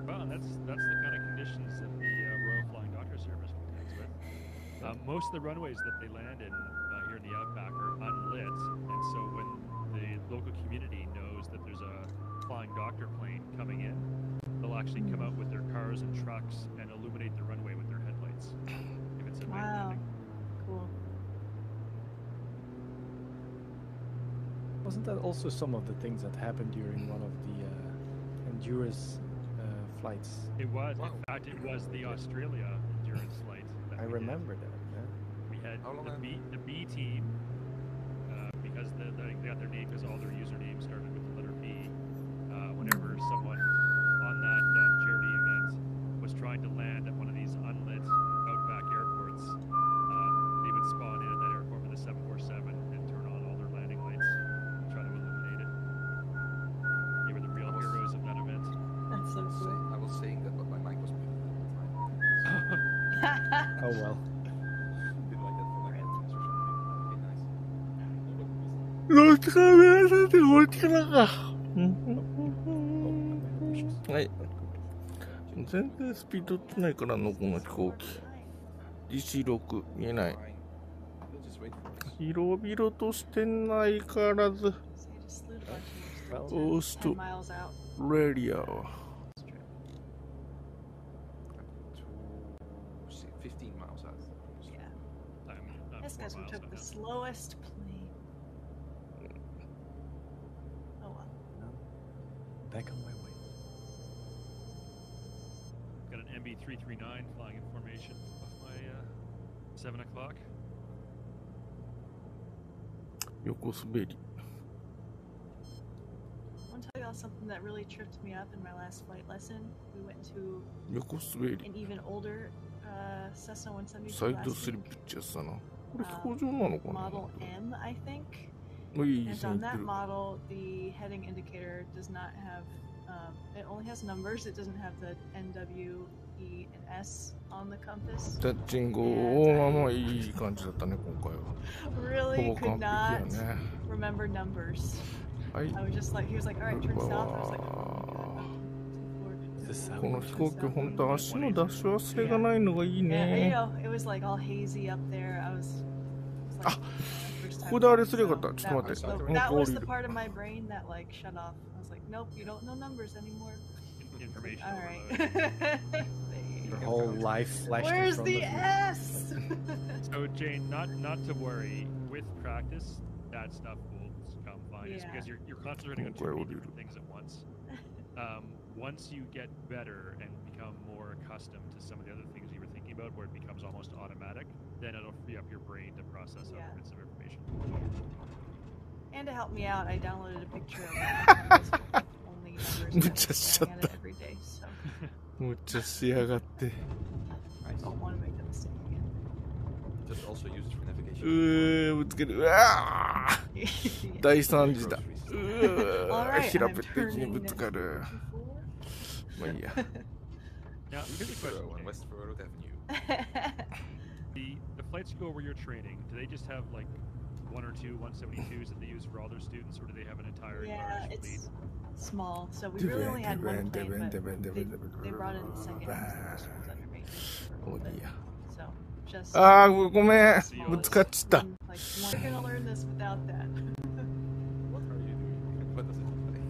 Well, and that's the kind of conditions that the Royal Flying Doctor Service contends with. Most of the runways that they land in here in the outback are unlit, and so when the local community knows that there's a flying doctor plane coming in, they'll actually come out with their cars and trucks and illuminate the runway with their headlights. If it's a night Wow. landing. Cool. Wasn't that also some of the things that happened during one of the Endurance flights? It was, Wow. in fact, it was the Australia endurance flight. That I we did. remember that. Yeah. We had How long the have- B team, because they got their name because all their usernames started with the letter B. Whenever someone on that charity event was trying to land at one of these unlit outback airports, they would spawn in at that airport with a 747 and turn on all their landing lights, try to illuminate it. They were the real heroes of that event. That's so cool. I was saying that, but my mic was muted at the time. Oh well. Didn't like that for like 10 minutes or something. Okay, nice. ノーチカルマイルさてこっちからか。はい。全然スピードってないからのこの飛行機。DC6 見えない。 Fine. We'll just wait for us. 広々としてないからず。 So you just slid a bunch of Well, オースト 10 miles out. ラリア。 To 15 miles out. Yeah. I'm This 4 guys we miles took out the now. slowest plane. Oh well. Back on my way. Got an MB339 flying in formation off my 7 o'clock. 横滑り。 I want to tell y'all something that really tripped me up in my last flight lesson. We went to 横滑り。 an even older Cessna 172サイド last スリッ week. プってやつだな。これ飛行場なのかな Model M, I think. おい、いい And 線い on って that る。 model, the heading indicator does not have, it only has numbers. It doesn't have the N, W, E, and S on the compass. タッチング、おまあいい感じだったね、今回は。Really ほぼ could 完 not 璧やね。 remember numbers. はい。 I was just like, he was like, all right, turn south. I was like,この飛行機、本当足の出し忘れがないのがいい yeah, you ね。 know, it was like all hazy up there. I was like, ここであれすればよかった。ちょっと that 待 was って the,。もう一 that 回降 was り the る。 part of my brain that like shut off. I was like, nope, you don't know numbers anymore. Information All overload. right. Your whole life flashed in Where's front the of you. S? So Jane, not to worry. With practice, that stuff will come fine. It's Yeah. because you're concentrating on Okay, too we'll many do different things at once. Once you get better and become more accustomed to some of the other things you were thinking about, where it becomes almost automatic, then it'll free up your brain to process Yeah. other bits of information. And to help me out, I downloaded a picture of my only numbers. Just staring shut at it every day, so むっちゃしやがって。 I don't want to make that mistake again. Just also use it for う navigation. ぶつける。うわー Yeah. 大惨事だ。 Groceries. うわー Alright, 平 I'm べったいに turning ぶつかる。 next まあいいや。 Now, here's a question. On Jane. West Road Avenue. The flight school where you're training, do they just have like one or two 172s that they use for all their students, or do they have an entire Yeah, large fleet? it's small, so we really only had one plane, but they brought in the second one, so this one's under maintenance for a も little ういい bit. や。 So just ああ、ごめん。 small ぶつかっちゃった。 one, like one, you're gonna learn this without that. What are you doing? What does it look like?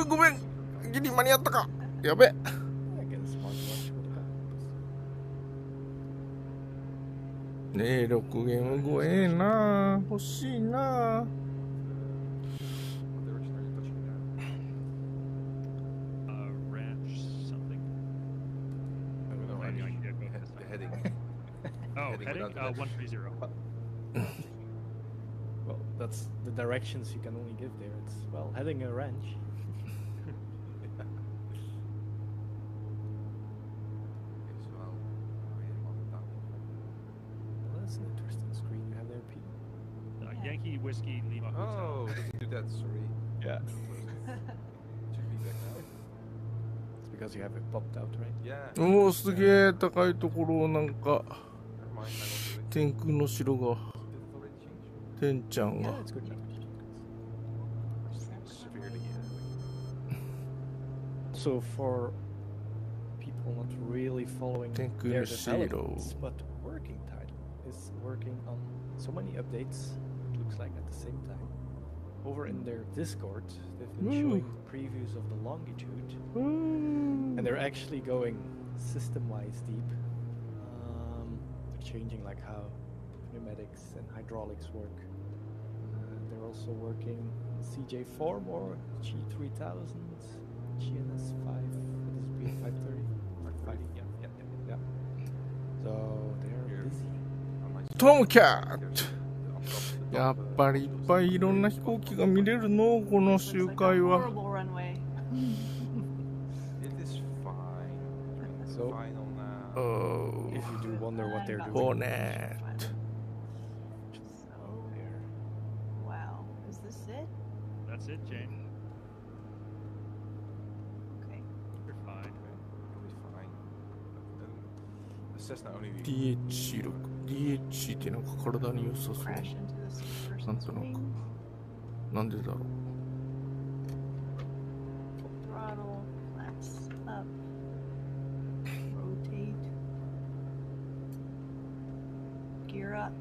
ごめん。ギリ間に合ったか。やべ。 I get a smartwatch with a compass. ねえ、6ゲーム超ええな。欲しいな。 What direction are you touching now? Ranch something. No, I I mean, can get both the this time. heading. Oh, Heading heading without the direction. 130. Well, that's the directions you can only give there. It's, well, heading a ranch. Okay, so I am on the down. Well, that's an interesting screen you have there, Pete. Yankee Whiskey Lima Hotel. Oh, doesn't do that, sorry. Yeah. Should be back now. It's because you have it popped out, right? Yeah. おお、すげえ高いところをなんか Never mind, I will do it. 天空の城が Did it already change? 天ちゃん Yeah, が it's good enough. Severely. So for people not really following Thank their goodness, Zero. developments, but working title is working on so many updates, it looks like at the same time. Over in their Discord, they've been Woo. showing previews of the longitude, うーん and they're actually going system-wise deep. They're changing like how pneumatics and hydraulics work. They're also working CJ4 more, G3000, GNS5, what is it, B530? 530, yeah. So they're busy. On my トムキャッ There's ト the やっぱりいっぱいいろんな飛行機が見れるのこの Looks 集 like a 会は horrible runway. It is fine. It's So- fine on Oh, If you do wonder what they're doing. Hornet. So, wow, is this it? That's it, Jane. Okay. You're fine. It'll be fine. The Cessna only DH6 DH ってなんか体に良さそう Crash into this person's なんとなく wing. なんでだろう Throttle, flaps up. Rotate. Gear up.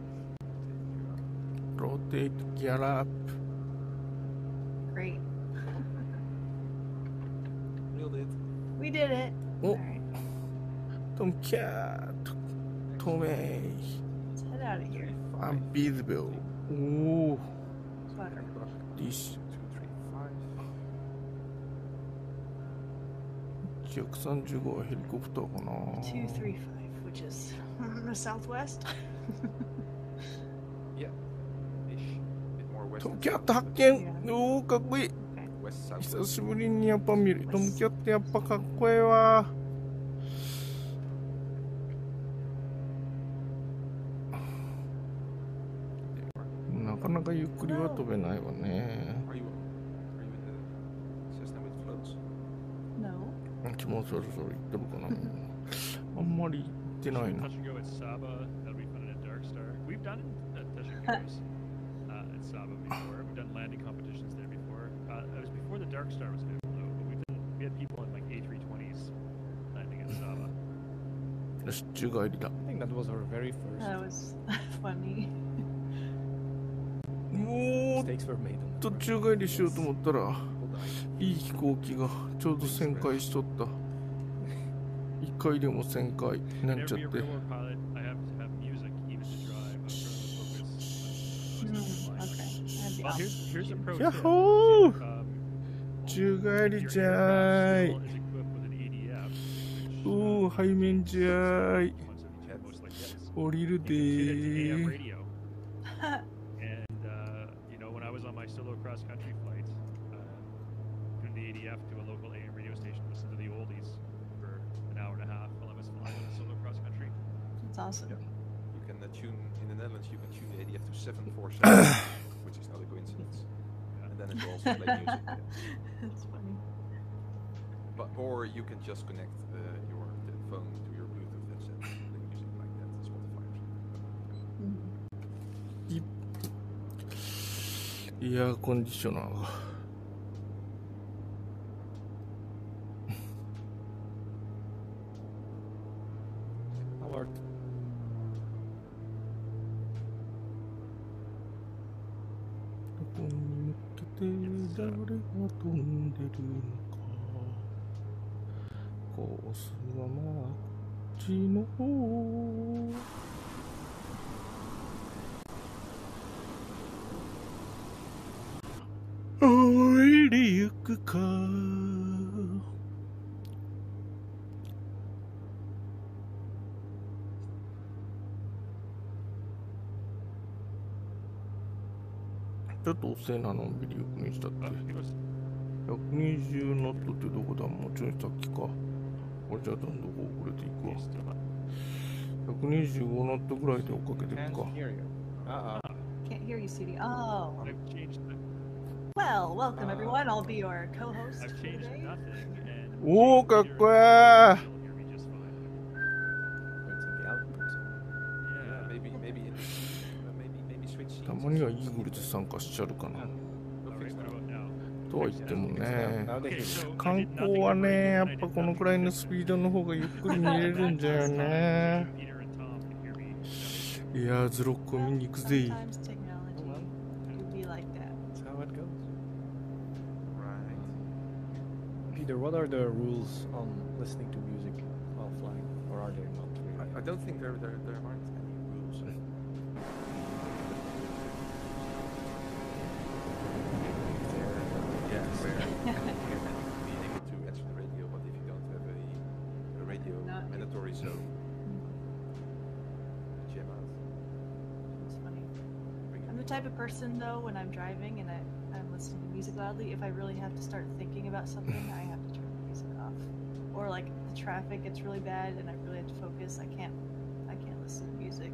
Rotate gear up Great. nailed it. We did it. Oh. Alright, トムキャットトメイ let's head out of here. アンビズベルおお Butter. DC 235. 135はヘリコプターかな 235, which is the southwest. Yeah. Ish. Bit more west. トム and キャッ south. ト発見おおかっこいい West south. 久しぶりにやっぱ見るトムキャットやっぱかっこええわかゆっくりは飛べないわね。Are you in the system with floats? No. 気もそろそろ行ってるかな。あんまり行ってないな。 Touch and go at Saba that we found at Dark Star. We've done touch and goes at Saba before. We've done landing competitions there before. It was before the Dark Star was available though. But we had people in like A320s landing at Saba. よし、宙返りだ。 I think that was our very first. That was funny. もう Mistakes were made on 途 the 中帰りしようと思ったら、いい飛行機がちょうど旋回しとった。一回でも旋回なんちゃって。 Every real pilot, I have to have music even to drive. I'm trying to focus. Okay. I have the Well, option. here's a pro tip. Yahoo! Um, 宙返り your じゃ aircraft ーい。 still is equipped with an ADF, which, おお、背面じゃーい。 ones that we most like this. 降りるで You can tune it to AM ー。 radio. And you know, when I was on my solo cross country flights, tuned the ADF to a local AM radio station, listen to the oldies for an hour and a half while I was flying on a solo cross country. That's awesome. Yeah. You can tune in the Netherlands. You can tune the ADF to 747, which is not a coincidence. And then it will also play music. Yeah. That's funny. But or you can just connect the phone to your Bluetooth headset and play music like that. Spotify or something. Mhm. エアコンディショナーが。Our どこに向けて誰が飛んでるのか。コースはまあこっちの方。おいでゆくか。ちょっと遅いな、のんびりゆっくりしたって。 It was 120ノットってどこだ。もうちょい先か。これじゃあどんどこ遅れていくわ。125ノットぐらいで追っかけていくか。 can't hear you. Can't hear you, CD. Oh. I've changed. Well, welcome everyone. I'll be your co-host I've for changed today. nothing. And おー、かっこええ。 you'll hear me just fine. It's in the output. Yeah, Yeah. maybe switch scenes. たまにはイーグルで参加しちゃうかな。 We'll All fix right. What that. about now? とは言ってもね。 Now they Okay, hear you. so I 観 did 光 nothing はね、 different やっ and I ぱ did このくらいのスピードの方がゆっくり見れるんじゃよね。 Peter and Tom can hear me. いやー、ズロッコ見に行くぜ。 Sometimes technology can be like that. That's how it goes. Right. Peter, what are the rules on listening to music while flying, or are there not really? I don't think there aren't any rules. Yeah, where you can be able to answer the radio, but if you don't have a radio Not- mandatory, so jam out. It's funny. Bring it. I'm the type of person though, when I'm driving and I'm listening to music loudly, if I really have to start thinking about something, I have to turn the music off. Or like the traffic gets really bad and I really have to focus, I can't listen to music.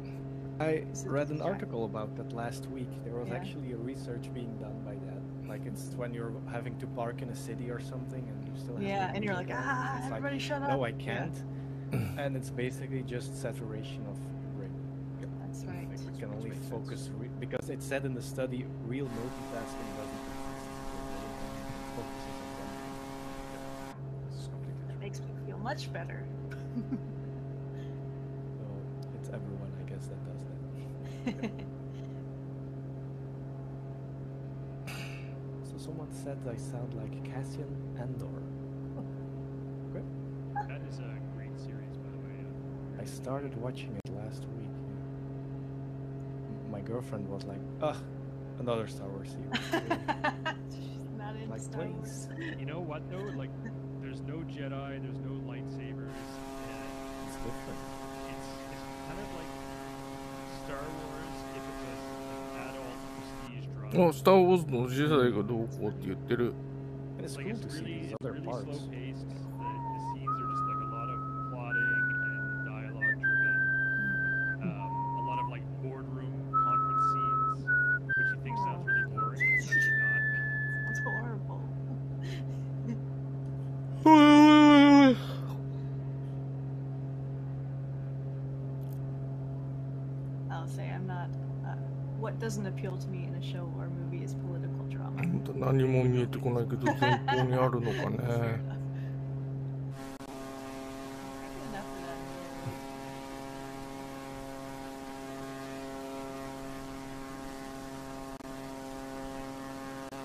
I Is it read an distract- article about that last week. There was Yeah. actually a research being done by that. Like it's when you're having to park in a city or something and you still have Yeah, the and you're music like, on. It's like, everybody shut up. no, I Yeah. can't. And it's basically just saturation of brain. That's right. Like we Which can only makes focus because it said in the study real multitasking doesn't exist. It focuses on one thing. It's completely That true. makes me feel much better. So it's everyone, I guess, that does that. So someone said I sound like Cassian Andor. That is a great series, by the way. I started watching it last week. My girlfriend was like, "Ugh, another Star Wars series." She's not into Like, Star Wars. please. You know what though? Like, there's no Jedi, there's no lightsabers, and It's different. it's kind of like Star Wars if it was an adult prestige drama. あ、スター・ウォーズの時代がどうこうって言ってる。 And it's Like cool it's to see really, these it's other really parts. slow paced. The scenes are just like a lot of plotting and dialogue driven. A lot of like boardroom conference scenes, which you think sound I'll say I'm not. What doesn't appeal to me in a show or movie is political drama. 何も見えてこないけど、前方にあるのかね。Enough of that. I've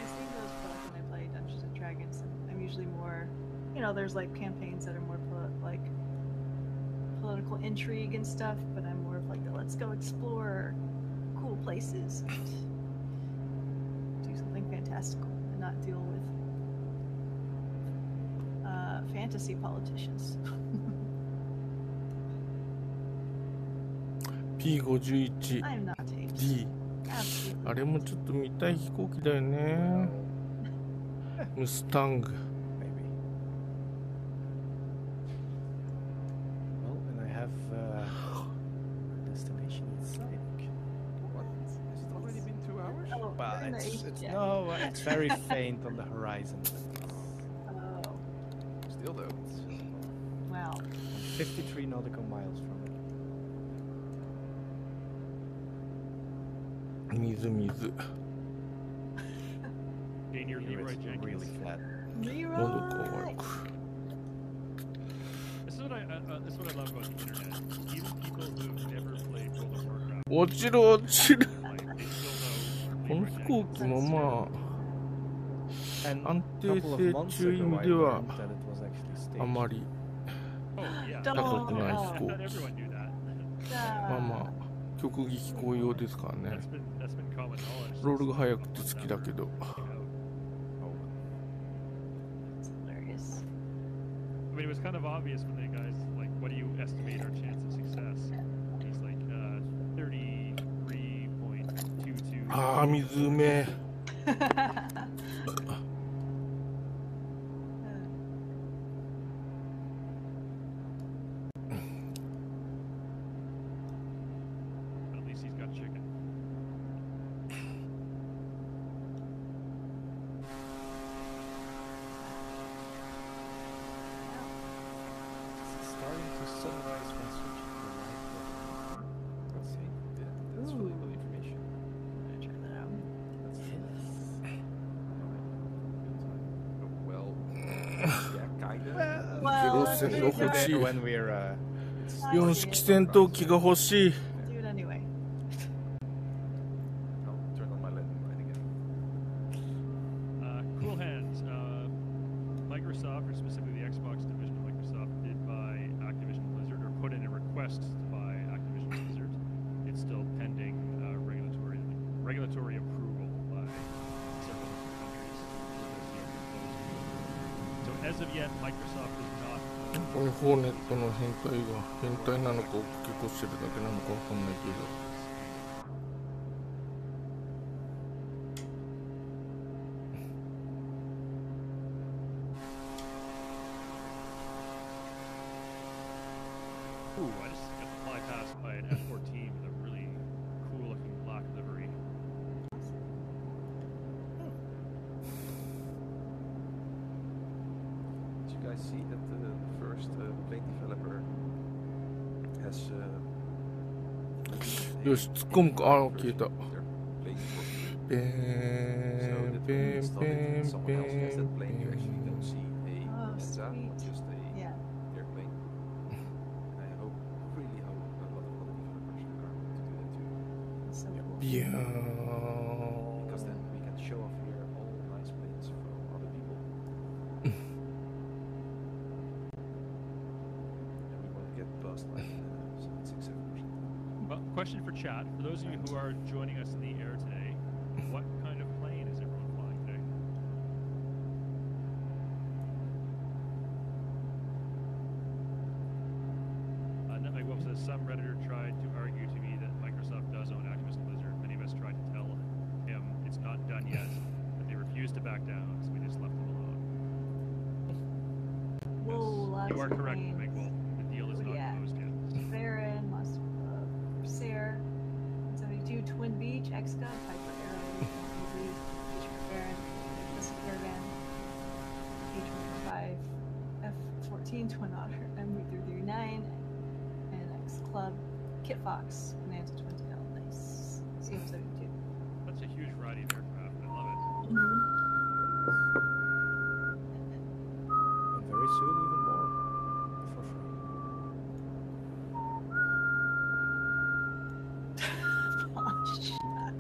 seen those both when I play Dungeons and Dragons, and I'm usually more, there's like campaigns that are more like political intrigue and stuff, but I'm more of like the let's go explore cool places and do something fantastical and not deal with fantasy politicians. P51D I'm not tasty. Absolutely. あれもちょっと見たい飛行機だよね。ムスタング。 Maybe. Well, and I have destination inside. What? Has it already been 2 hours? Oh, Well, we're in the it's Asia. no, it's very faint on the horizon. Oh, Still though. wow. 53 nautical miles from it. 水水。 Daniel Here Leroy it's Jenkins. really flat. 喉乾く。 This is what I love about the internet. Even people who've never played World of Warcraft, 落ちる落ちる。 like, they still know. この飛行機もま And あ安 a 定 couple of 性 months という意 ago, 味 I では learned that it was actually あ staged. まり Oh yeah. Don't- 高くない飛 I 行 thought 機。 everyone knew that. まあまあ曲技飛行用ですからね。 That's been common knowledge. ロールが速くて好きだけど。 It's hilarious. I mean, it was kind of obvious when the guys like, what do you estimate our chance of success? He's like 33.22. ああ水うめえ。 At least he's got chicken. It's starting to sunrise when switching to the light. Let's see. Yeah, that's really good information. Check that out. Well, yeah, kinda. Well, ゼロ戦が欲しい。 When we're 4式戦闘機が欲しい。 Do it anyway. I'll turn on my landing light again. Cool hands. Microsoft, or specifically the Xbox division of Microsoft, did buy Activision Blizzard, or put in a request to buy Activision Blizzard. It's still pending regulatory approval by several different countries. So as of yet, Microsoft is not. これホーネットの変態なのか追っかけ越してるだけなのかわかんないけど。 Ooh, I just got to fly past by an F-14 with a really cool-looking black livery. Did you guys see that the first plane developer has よし突っ込むか。ああ消えた。 their plane for free? ペ So ーン that ペ when you ーン install ペ it ー and ン someone ペ else has ー that ン plane, you actually don't see a Oh, Mensa, but sweet. just a Yeah. airplane. I hope, really hope a lot of other developers are going to do that too. So cool. ビヤー Because then we can show off here all nice planes from other people. And we won't get buzzed like 6-7%. Well, question for chat. For those of you who are joining us in the air today, what kind of plane is everyone flying today? Like what says, some Redditor tried to argue to me that Microsoft does own Activision Blizzard. Many of us tried to tell him it's not done yet, but they refused to back down, so we just left them alone. Whoa, lots You are of correct, planes. Miguel. The deal is not Yeah. closed yet. Baron, Corsair, 72, Twin Beach, X-Cub, Piper Arrow, Beach Baron, Caravan, Kit Fox, Bonanza 20L, nice. CM72. That's a huge variety of aircraft. I love it. And very soon, even more for free.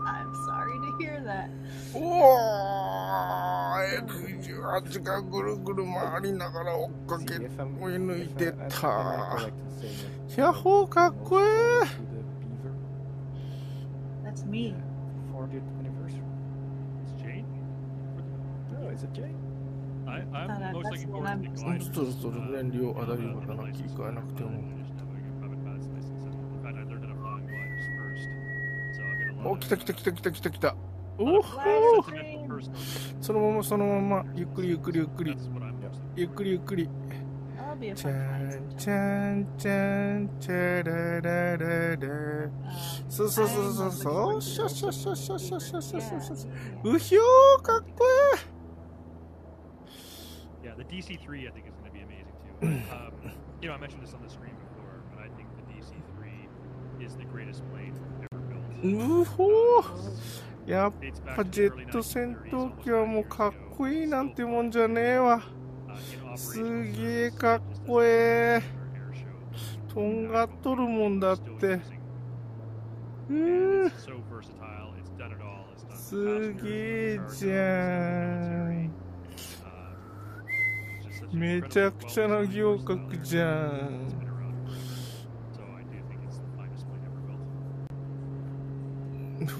I'm sorry to hear that. おー、F18 がぐるぐる回りながら追っかけ See, if I'm, 追い抜い if て I, am I た。 correct in saying that ヤッホー、かっこえ to え。 the Beaver That's me. 40th anniversary? It's Jane? No, is it Jay? I'm Thought most that's looking what forward to I'm- the そ glide. ろそろ燃料あたりがなきゃいかなくても。 In fact, I learned how to fly on gliders first. So I've got a お、 lot 来 of た来た来た来た来た来た。おお、 sentimental personal. そのままそのままゆっくりゆっくりゆっくり That's what I'm most looking ゆっくりゆっくり。 That'll be a チ fun ャ flight ン sometime. チャンチャンチャララララ。そうそうそうそうそう。シャシャシャシャシャシャシャシャシャシャ。うひょー、かっこえ Yeah, the DC-3 I think is going to be amazing too. You know, I mentioned this on the screen before, but I think the DC-3 is the greatest plane ever built. え。うほー。やっ Dates ぱ back to ジ the ェ early ット戦 1930s, 闘 almost 機は 90もう years かっ ago. こいいなん Still てもんじゃねえわ。 in す operation げえ service, かっ just こ as え our え。 air show. とんがっとるもんだっ Still て。 using. う And ーん。 it's so versatile. It's done it all. It's done す passengers, げえ cargo, じゃん。 it's just such an めちゃ incredibly くちゃな well-designed, 行 versatile 格 aircraft じゃ that's ん。 been around forever. So I do think it's the finest plane ever built.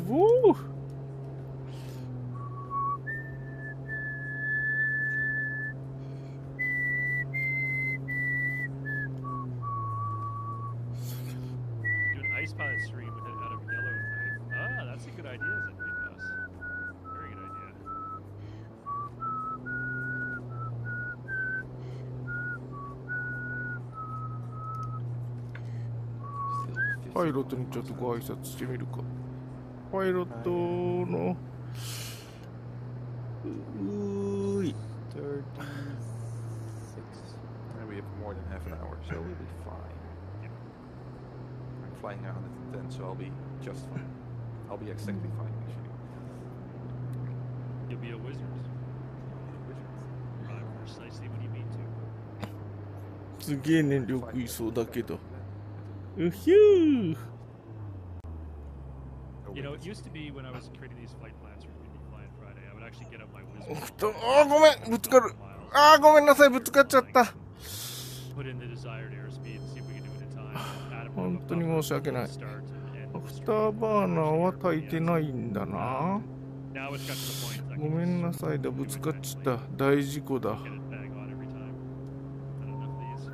おお。 Do an ice pilot stream with it out of Yellowknife. Ah, that's a good idea, Zenvitas. Very good idea. パイロットにちょっとご挨拶してみるか。パイロットのうーい。 36. And we have more than half an hour, so we'll be fine. I'm flying 110, so I'll be just fine. I'll be exactly fine, actually. You'll be a wizard. Precisely when you mean to. すげえ燃料食いそうだけど。うひゅー。 You know, it used to be when I was creating these flight plans for Community Flying Friday, I would actually get up my お wizard. っと、あーごめん、ぶつかる。あーごめんなさい、ぶつかっちゃった。 Put in the desired airspeed and see if we can do it in time. Add a 本当に申し訳ない。 start and ア end フ the タ stream. ーバーナーは焚いてないんだな。 Now it's got to the point that I ご can めん just なさいだ、ぶつかっちゃった。大事故だ。 get it bang on every time. Not enough of these.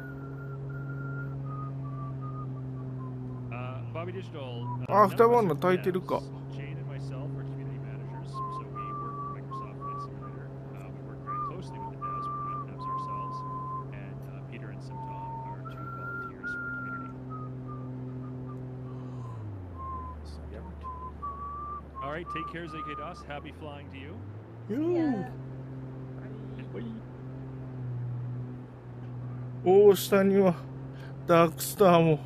Bobby Digital. あ、アフターバーナー焚いてるか。 Jane and myself are community managers, so we work for Microsoft Flight Simulator. We work very closely with the devs. We're devs ourselves, and Peter and Simtom are two volunteers for our community. So, yeah. All right, take care, ZK DOS. Happy flying to you. Yeah. おお、下にはダークスターも。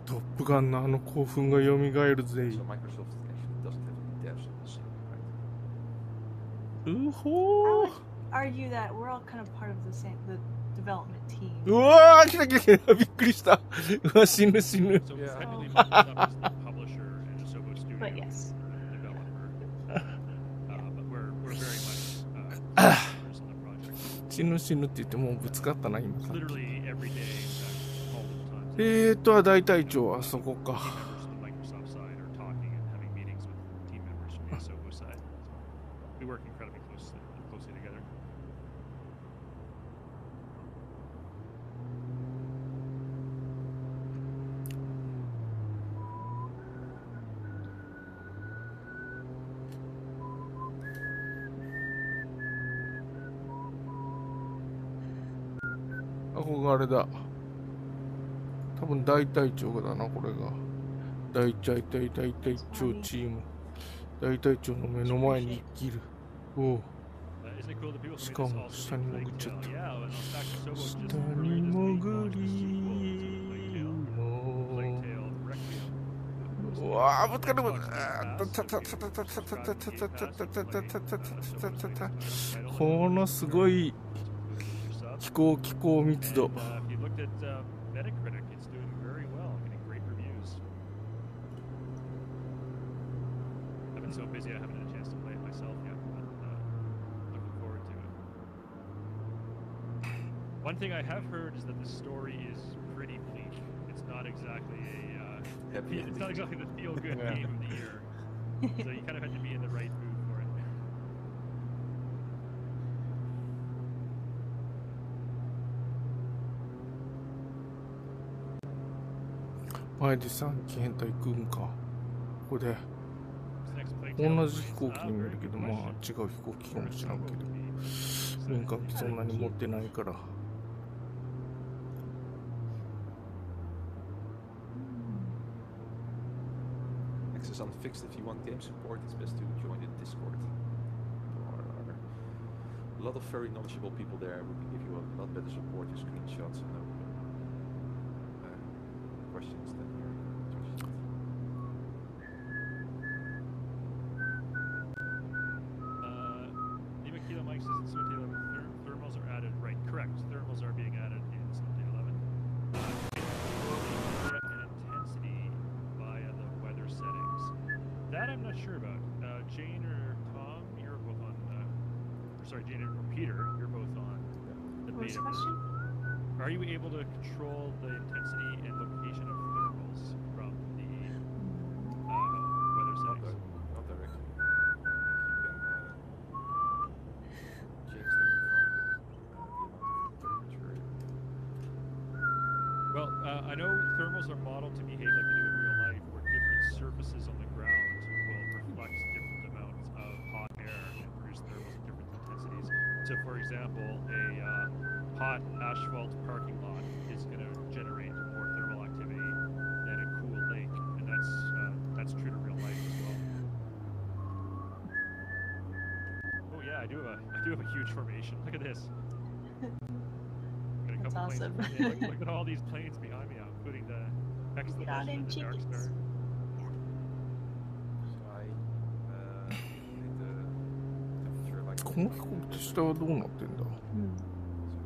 トップガンのあの興奮が蘇るぜ。 So Microsoft actually doesn't have any devs on the scene, right? うほー。 Argue that we're all kind of part of the development team. うわー、来た来た。びっくりした。うわ、死ぬ死ぬ。 So Yeah. technically, Microsoft is the publisher and Asobo Studio But yes. developer. But we're very much partners on the project. 死ぬ死ぬって言ってもうぶつかったな、今さっき。 Literally every day, in fact, all the time. 大隊長はそこか。 Team members from the Microsoft side are talking and having meetings with team members from the Asobo side. We work incredibly closely together. あ、ここがあれだ。多分大隊長がだな、これが。大隊長チーム。大隊長の目の前に生きる。おう。isn't it cool that people し from か this も also 下に make 潜っちゃった Plague Tale? Yeah, and in fact, Sobo just 下 earlier に this week 潜 launched a り sequel to Plague の Tale Requiem. うわあぶつかるぶ Xbox Game Pass, たたた so た if た you're たたた subscribed た to た Game た Pass, た you た can た play たたた Sobo's たた latest た title. このすごい Included with your sub. 気候密度 And if you looked at Metacritic, it's doing very well, getting great reviews. I've been so busy I haven't had a chance to play it myself yet, but looking forward to it. One thing I have heard is that the story is pretty bleak. It's not exactly it's not exactly the feel-good Yeah. game of the year. So you kind of had to be in the right mood for it. 前で3機変態行くんかここで This next Plague Tale 同じ is 飛行機に見えるけどまあ違う飛行機かもしれんけど民間機そんなに持ってないから Access unfixed. If you want game support, it's best to join the Discord. There are a lot of very knowledgeable people there who can give you a lot better support, your screenshots and questions than your Twitch. Nima Kilo Mike says in Simulator 11 thermals are added. Right, correct. Thermals are being added in Simulator 11. And intensity via the weather settings. That I'm not sure about. Jane or Tom, you're both on. Sorry, Jane or Peter, you're both on the What was beta. the question? Are you able to control the intensity and location of thermals from the weather Not, settings? not directly. I think you can change them from the amount of temperature. Well, I know thermals are modeled to behave like they do in real life, where different surfaces on the ground will reflect different amounts of hot air and produce thermals at different intensities. So, for example, a hot asphalt parking lot is going to generate more thermal activity than a cool lake, and that's true to real life as well. Oh yeah, I do have a huge formation. Look at this. Got a That's couple awesome. planes. Yeah, look at all these planes behind me now, including the Expedition Got and in the Dark chickens. Star. So I made the temperature like この飛行機って下はどうなってんだ so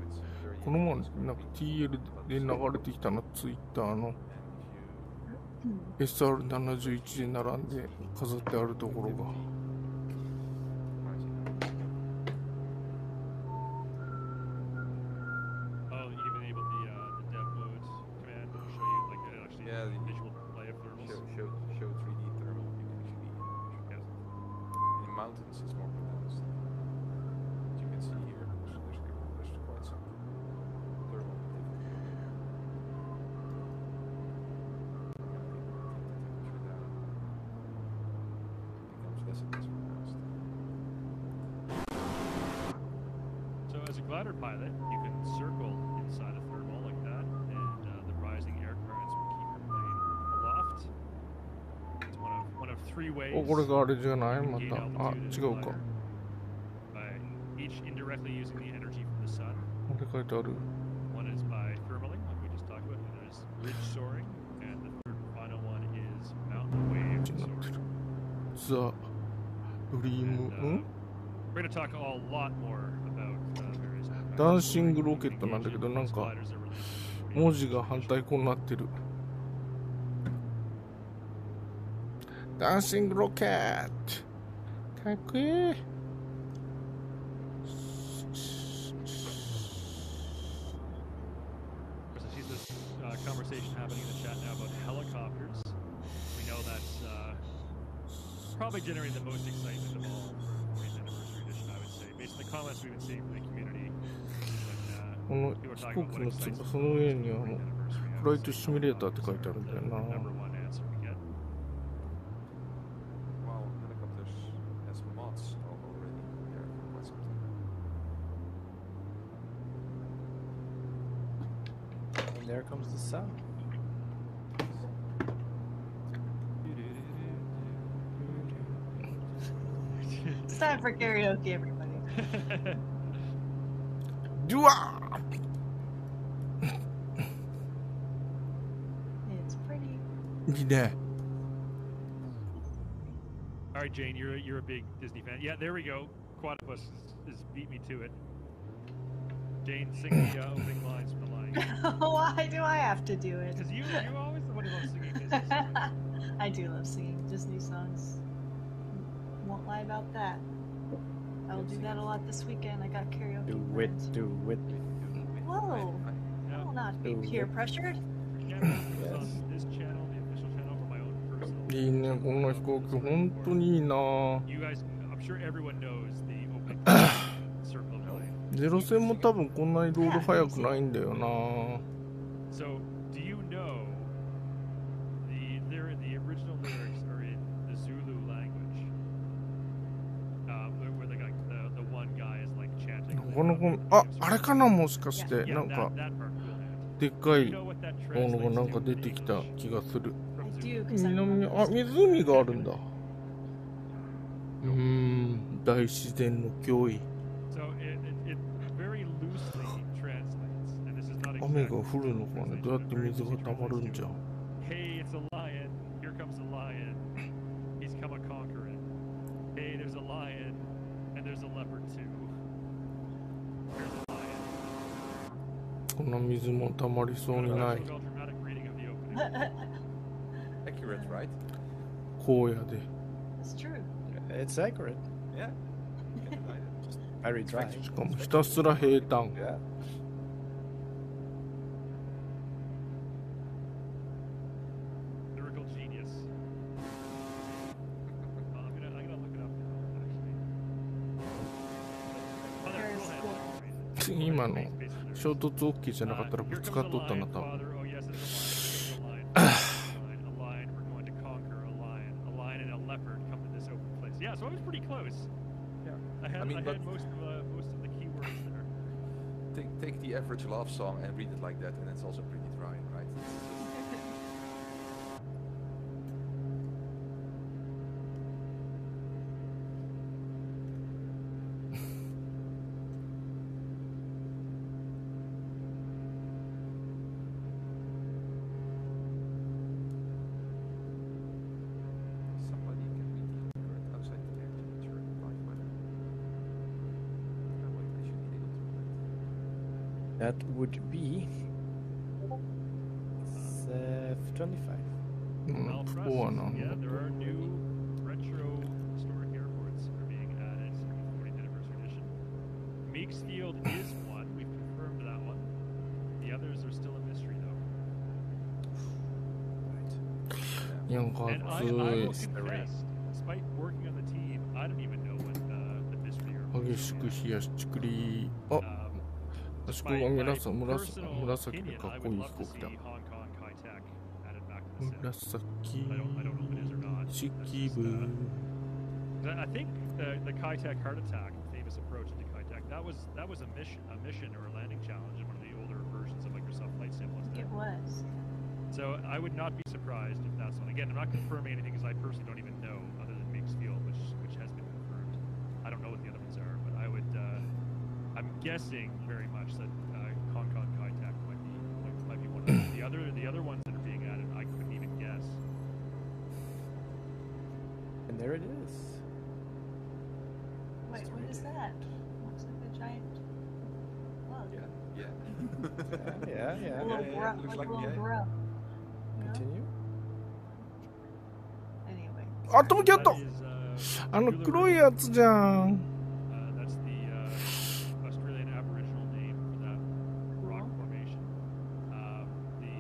it's very この前なんか TL で流れてきたのツイッターの SR71 で並んで飾ってあるところが Oh, you even enabled the dev mode command to show you like actually Yeah, the- visual display of thermals. show 3D thermal. You can actually Yes. in the mountains it's more pronounced. As you can see here, there's quite some thermal activity. Temperature down. It becomes less and less pronounced. So as a glider pilot, you can circle inside a thermal like that, and the rising air currents will keep your plane aloft. It's one of three ways. おこれがあれじゃない you ま can た gain あ altitude as 違 a うか glider by each indirectly using the energy from the sun. これ書いてある One is by thermaling, like we just talked about, and there's ridge soaring, and the third and final one is mountain wave になってる soaring. ザ・ドリーム And, ん we're going to talk a lot more about various ダンシングロケットなんだけどなんか文字が反対向になってるダンシングロケットかっこいい There's I see this conversation happening in the chat now about helicopters. We know that's probably generating the most excitement of all for 40th anniversary edition, I would say, based on the comments we've been seeing from the community. この People are 飛 talking 行 about 機 what の excites 翼 them その上 most に for 40th anniversary. フライトシミュレーターって書いてあるんだよ The な number one answer we get. Wow, helicopters has mods already there for quite some time. And there comes the sound. It's time for karaoke, everybody. ドゥワ It's pretty. ーいいね。 All right, Jane, you're a big Disney fan. Yeah, there we go. Quadopus is beat me to it. Jane, sing the opening lines from The Lion King. Why do I have to do it? Because you're always the one who loves singing Disney songs. I do love singing Disney songs. Won't lie about that. I will do that a lot this weekend. I got karaoke. Do plans. it, do it. Whoa! I Yeah. will not be Do peer it. pressured. Yeah, it's on this channel, the official channel, or my own personal. いいね、この飛行機、本当にいいな。 You guys, I'm sure everyone knows the opening circle of life. ゼロ戦も多分こんなにロード速くないんだよな。 So, do you know the original lyrics are in the Zulu language? Where the one guy is like chanting. この子、あ、あれかな、もしかして、 Yeah, なんか that part cool hand. でっか Do い you know what that ものが translates なんか to 出 in てきた English 気がする。 I from do, Zulu? because I 南、 love あ、 this. 湖があるんだ。大自然の脅威。 So it very loosely translates, and this is not 雨 exactly が降るのかね、どうやって水が溜まるんじゃ。 Hey, it's a lion. Here comes a lion. He's come a conquering. Hey, there's a lion, and there's a leopard too. There's a lion. こんな水も溜まりそうにない。 Dramatic reading of the opening. Accurate, right? 荒野で。 It's true. It's accurate. Yeah. You can deny it. Just Very dry. しかもひたすら平坦。 Yeah. Lyrical genius. I'm gonna look it up now, actually. Oh, there, Very cool hand. cool. 今の衝突 OK じゃなかったらぶ Here つ comes か a っとったな、 lion, 多分。 father. Oh yes, it's a lion. A lion. We're going to conquer a lion. A lion and a leopard come to this open place. Yeah, so I was pretty close. Yeah. I had but most of the keywords there. take the average love song and read it like that, and it's also pretty dry, right? Somebody can read the current outside temperature and live weather. Oh wait, I should be able to do that. That would be 25. うん、 Well, こ for こは us, な yeah, there are new retro historic airports that are being added to the 40th anniversary edition. Meeksfield is one. We've confirmed that one. The others are still a mystery, though. なんか And I 暑 will い。 confess, despite working on the team, I don't even know what the mystery airport 激 is. しく冷やしちくり。あ、 あそこが My 紫 personal 紫で opinion, かっ I こい would い love 飛 to 行機 see だ。 Hong Kong Kai-Tak added back to the set. 紫 I don't know if it is or not. 地 That's 気 just, 分。 I think the Kai-Tak heart attack, the famous approach to Kai-Tak, that was a mission or a landing challenge in one of the older versions of Microsoft Flight Sim, wasn't it? It was. So I would not be surprised if that's one. Again, I'm not confirming anything because I personally don't even know other than Meeksfield, which has been confirmed. I don't know what the other ones are, but I would. I'm guessing very much that Hong Kong Kai-Tak might be one of them. The other ones that are being added, I couldn't even guess. And there it is. Wait, what is that? Looks like a giant bug. Yeah, yeah. Yeah, yeah. A little yeah, grub, looks like a like little yeah. grub. You know? Continue. Anyway. あ、飛ぶキャッ That ト is, あの黒いやつじゃん。 that's the Australian Aboriginal name for that rock formation. The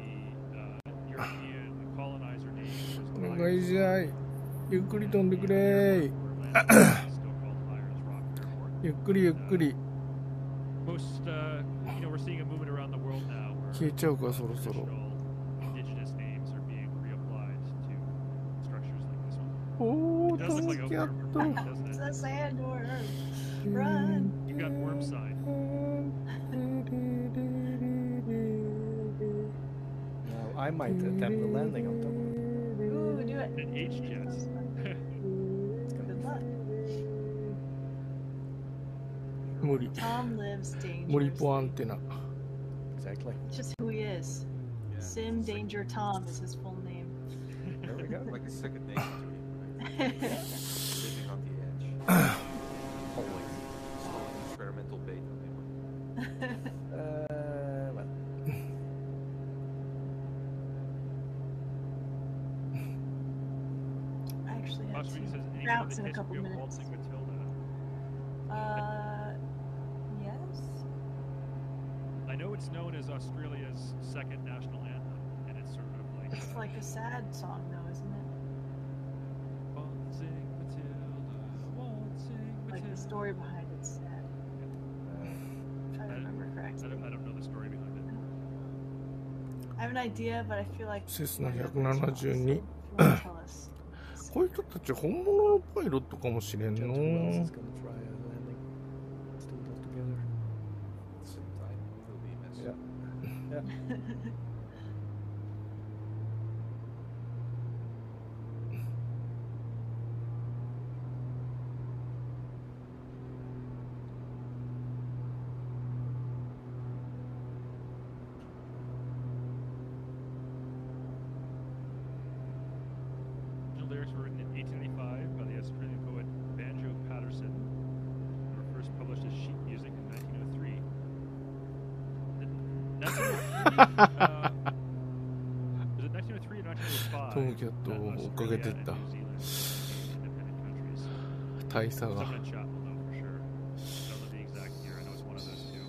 European colonizer name お was 願いしゃい。ゆっくり飛んでくれー。 still called Irons Rock Airport. ゆっくりゆっくり。 Most, we're seeing a movement around the world now where 消えちゃうか、そろそろ。 traditional indigenous names are being reapplied to structures like this one. おー、 It does 飛 look ぶ like キ a ャッ worm, ト。 doesn't It's it? a sandworm. Run. You got worm sign. Now I might attempt the landing on top of it. Ooh, do it. And H-jets. It's gonna Good be luck. fun. 無理。 Tom lives 無理ポアン dangerously. テナ。 Exactly. It's just who he is. Yeah. Sim Danger Tom is his full name. There we go. Like a second name to him. Living on the edge. Always. Still an experimental beta. Well, I actually have Possibly to says any bounce of in the a couple history of minutes. waltzing Matilda. Yes. I know it's known as Australia's second national anthem, and it's sort of like It's like a sad song, though, isn't it? waltzing Matilda, waltzing Like the Matilda. story behind it's sad. If I remember I correctly. don't know the story behind it. I have an idea, but I feel like. セスナ If you 172。 wanna tell us. こういう人たち本物のパイロットかもしれん Jet の。 who else is gonna try a landing? Let's do it all together. At the same time, it'll be a mess. Yeah. Yeah. The lyrics were written in 1895 by the Australian poet Banjo Patterson, and were first published as sheet music in 1903. 1903, was it 1903 or 1905? トムキャットを追っかけてった Australia and New Zealand became independent countries. 大差が。 Someone in chat will know for sure. I don't know the exact year. I know it's one of those two.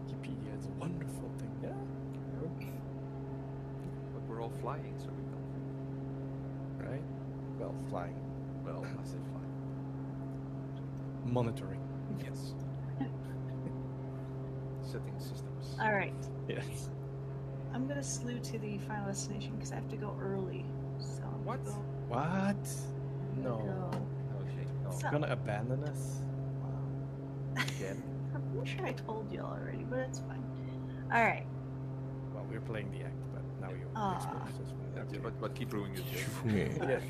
Wikipedia is a wonderful thing. Yeah. But we're all flying, so we don't. Right? Well, flying. Well, I say flying. Monitoring. Yes. Setting systems. All right. Yes. I'm gonna slew to the final destination because I have to go early. So I'm What? Gonna go, What? No. go. Okay. No. So- Gonna abandon us? Again. I'm pretty sure I told you already, but it's fine. All right. Well, we're playing the act, but now you Ah. experience this one. Yeah, Okay. but keep ruining it. 不明。 Yeah.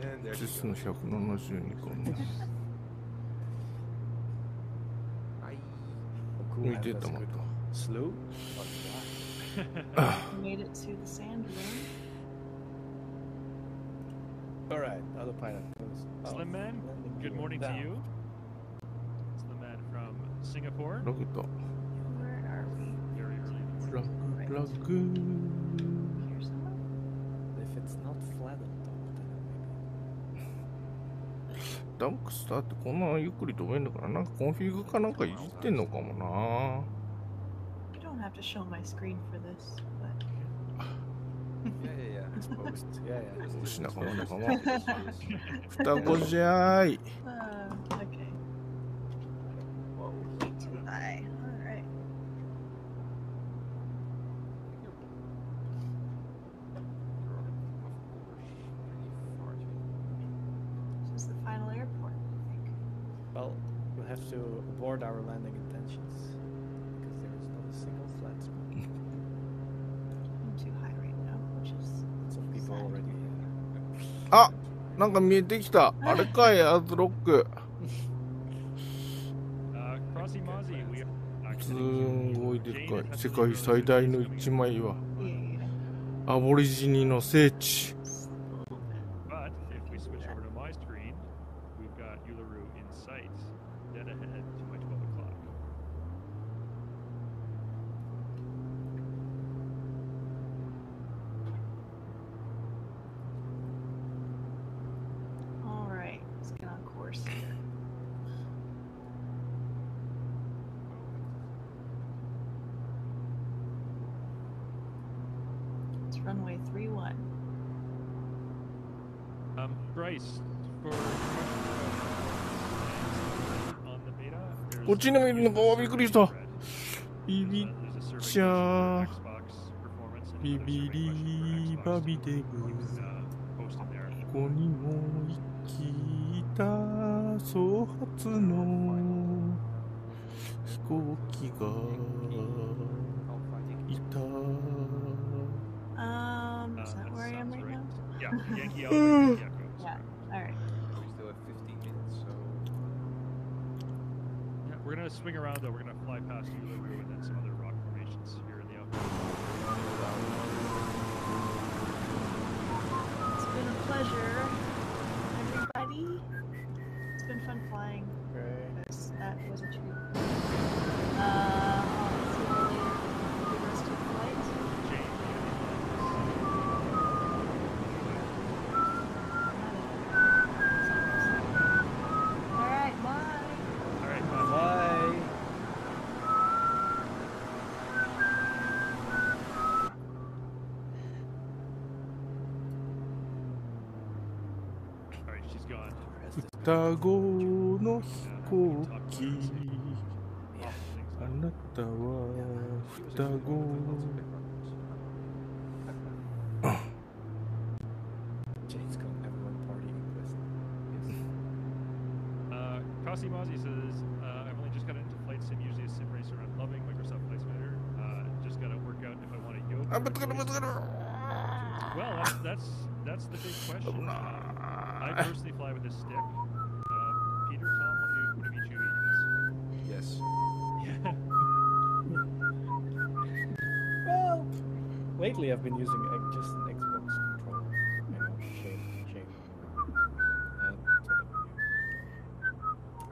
And there セ you ス go. ナ172かな。 Aye. Oh, cool. 見てたま That's た good.。Slow? Made it to the sand dune. Alright, autopilot goes. Slim Man, landing good gear morning to down. you. Slim Man from Singapore. ラグト。 Where are we? Very early in the ラ morning. グ、ラグ。 Here somewhere? If it's not flat on top, then maybe. ダンクスターってこんなゆっくり飛べんのかな。なんかコンフィグかなんかいじってんのかもな。 You don't have to show my screen for this, but Yeah. Exposed. Yeah, yeah. おし仲間仲間。双子じゃーい。 okay. Whoa, too high. All right. This is the final airport, I think. Well, we'll have to abort our landing intentions because there is not a single flat spot. I'm too high right now, which is Some people sad. already. あ、なんか見えてきた。あれかい、アーズロック。 Crossy Mozzie, we are すんごいでっかい。世界最大の一枚岩。 Yeah. アボリジニの聖地。 But if we switch over to my screen, we've got Uluru in sight, dead ahead to my 12 o'clock. All right, let's get on course here. It's runway 31. Bryce, for your question on the beta, there's こっちにもいるのか。びっくりした。 ビビっ there's a ち survey ゃ for Xbox performance and ビ another ビ survey question リ for バ Xbox. ビデブ。 Post in there. ここにも行きた総発の飛行機がいた。Is that where I am right now? Yeah, Yankee Alpha, Yankee Echo. Yeah. All right. We still have 15 minutes, so Yeah, we're gonna swing around though. We're gonna fly past Uluru and then some other rock formations here in the outback. It's been a pleasure, everybody. It's been fun flying. Because that was a treat. I'll see you later for the rest of the flight. All right, bye. All right, bye. Bye. All right, she's gone. 双子の飛行機。 Yeah. あなたは双子。 Jade's going everyone partying Quest. Kasi Mozzie says, I've only just got into flight sim, usually a sim racer. I'm loving Microsoft Flight Simulator. Just got to work out if I want to yoke. あ、ぶつかるぶつかる。 Well, that's the big question. I personally fly with a stick. Peter, Tom, what do you choose? yes. Yeah. Well, lately I've been using just an Xbox controller. You know, shame.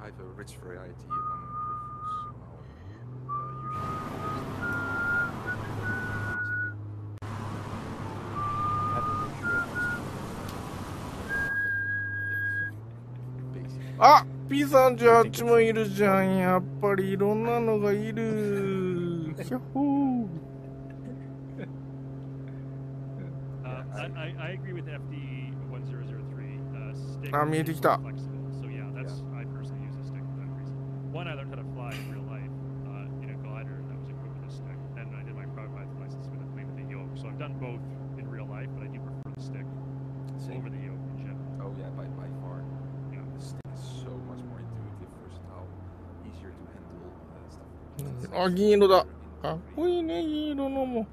I have a rich variety on peripherals. Basic. あ、P38 もいるじゃん。やっぱりいろんなのがいる。ひゃっほー。I agree with FD1003. Stick Ah, is 見えてきた。 more flexible. So yeah, that's I personally use a stick for that reason. One, I learned how to fly in real life in a glider that was equipped with a stick, and I did my private pilot license with a yoke. So I've done both in real life, but I do prefer the stick over the yoke in general. Oh yeah, by far. Yeah. The stick is so much more intuitive, versatile, easier to handle stuff. あ、銀色だ。かっこいいね、銀色のも。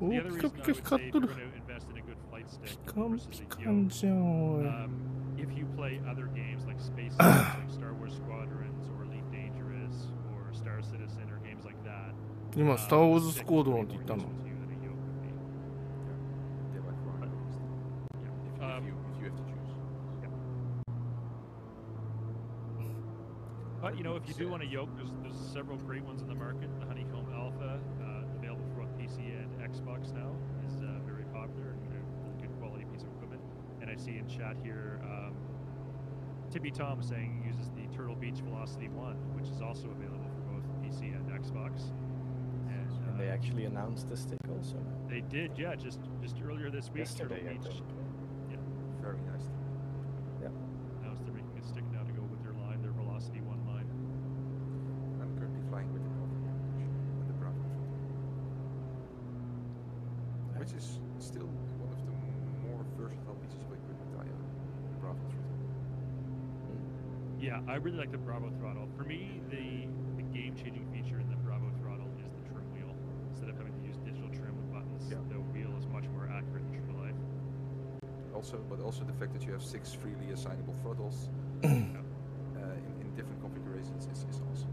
お、 The ピ other カ reason ピ I カ would 光 say っ if と you're る。 going to invest in a good flight stick ピカン versus ピ a カ yoke, ンじゃん、おい。 if you play other games like Space Ace, like Star Wars Squadrons, or Elite Dangerous, or Star Citizen, or games like that, 今、スター・ウォーズ・スコードロンって言ったの。 Yeah, by far. Yeah. If you have to choose. But you know, if you do want a yoke, there's several great ones in the market. The Honeycomb Alpha, available for both PC and Xbox now, is very popular and a really good quality piece of equipment. And I see in chat here, Tippy Tom saying he uses the Turtle Beach Velocity 1, which is also available for both PC and Xbox. And they actually announced the stick also. They did, yeah, just earlier this week. Yesterday, I Turtle Beach think. Very nice. announced they're making a stick now to go with their line, their Velocity 1 line. I'm currently flying with the Alpha and the Bravo, which is still one of the more versatile pieces of equipment I own. The Bravo throttle. Yeah, I really like the Bravo throttle. For me, the game-changing feature in the Bravo throttle is the trim wheel. Instead of having to use digital trim with buttons, the wheel is much more accurate in true life. But also the fact that you have 6 freely assignable throttles Yeah. in different configurations is awesome.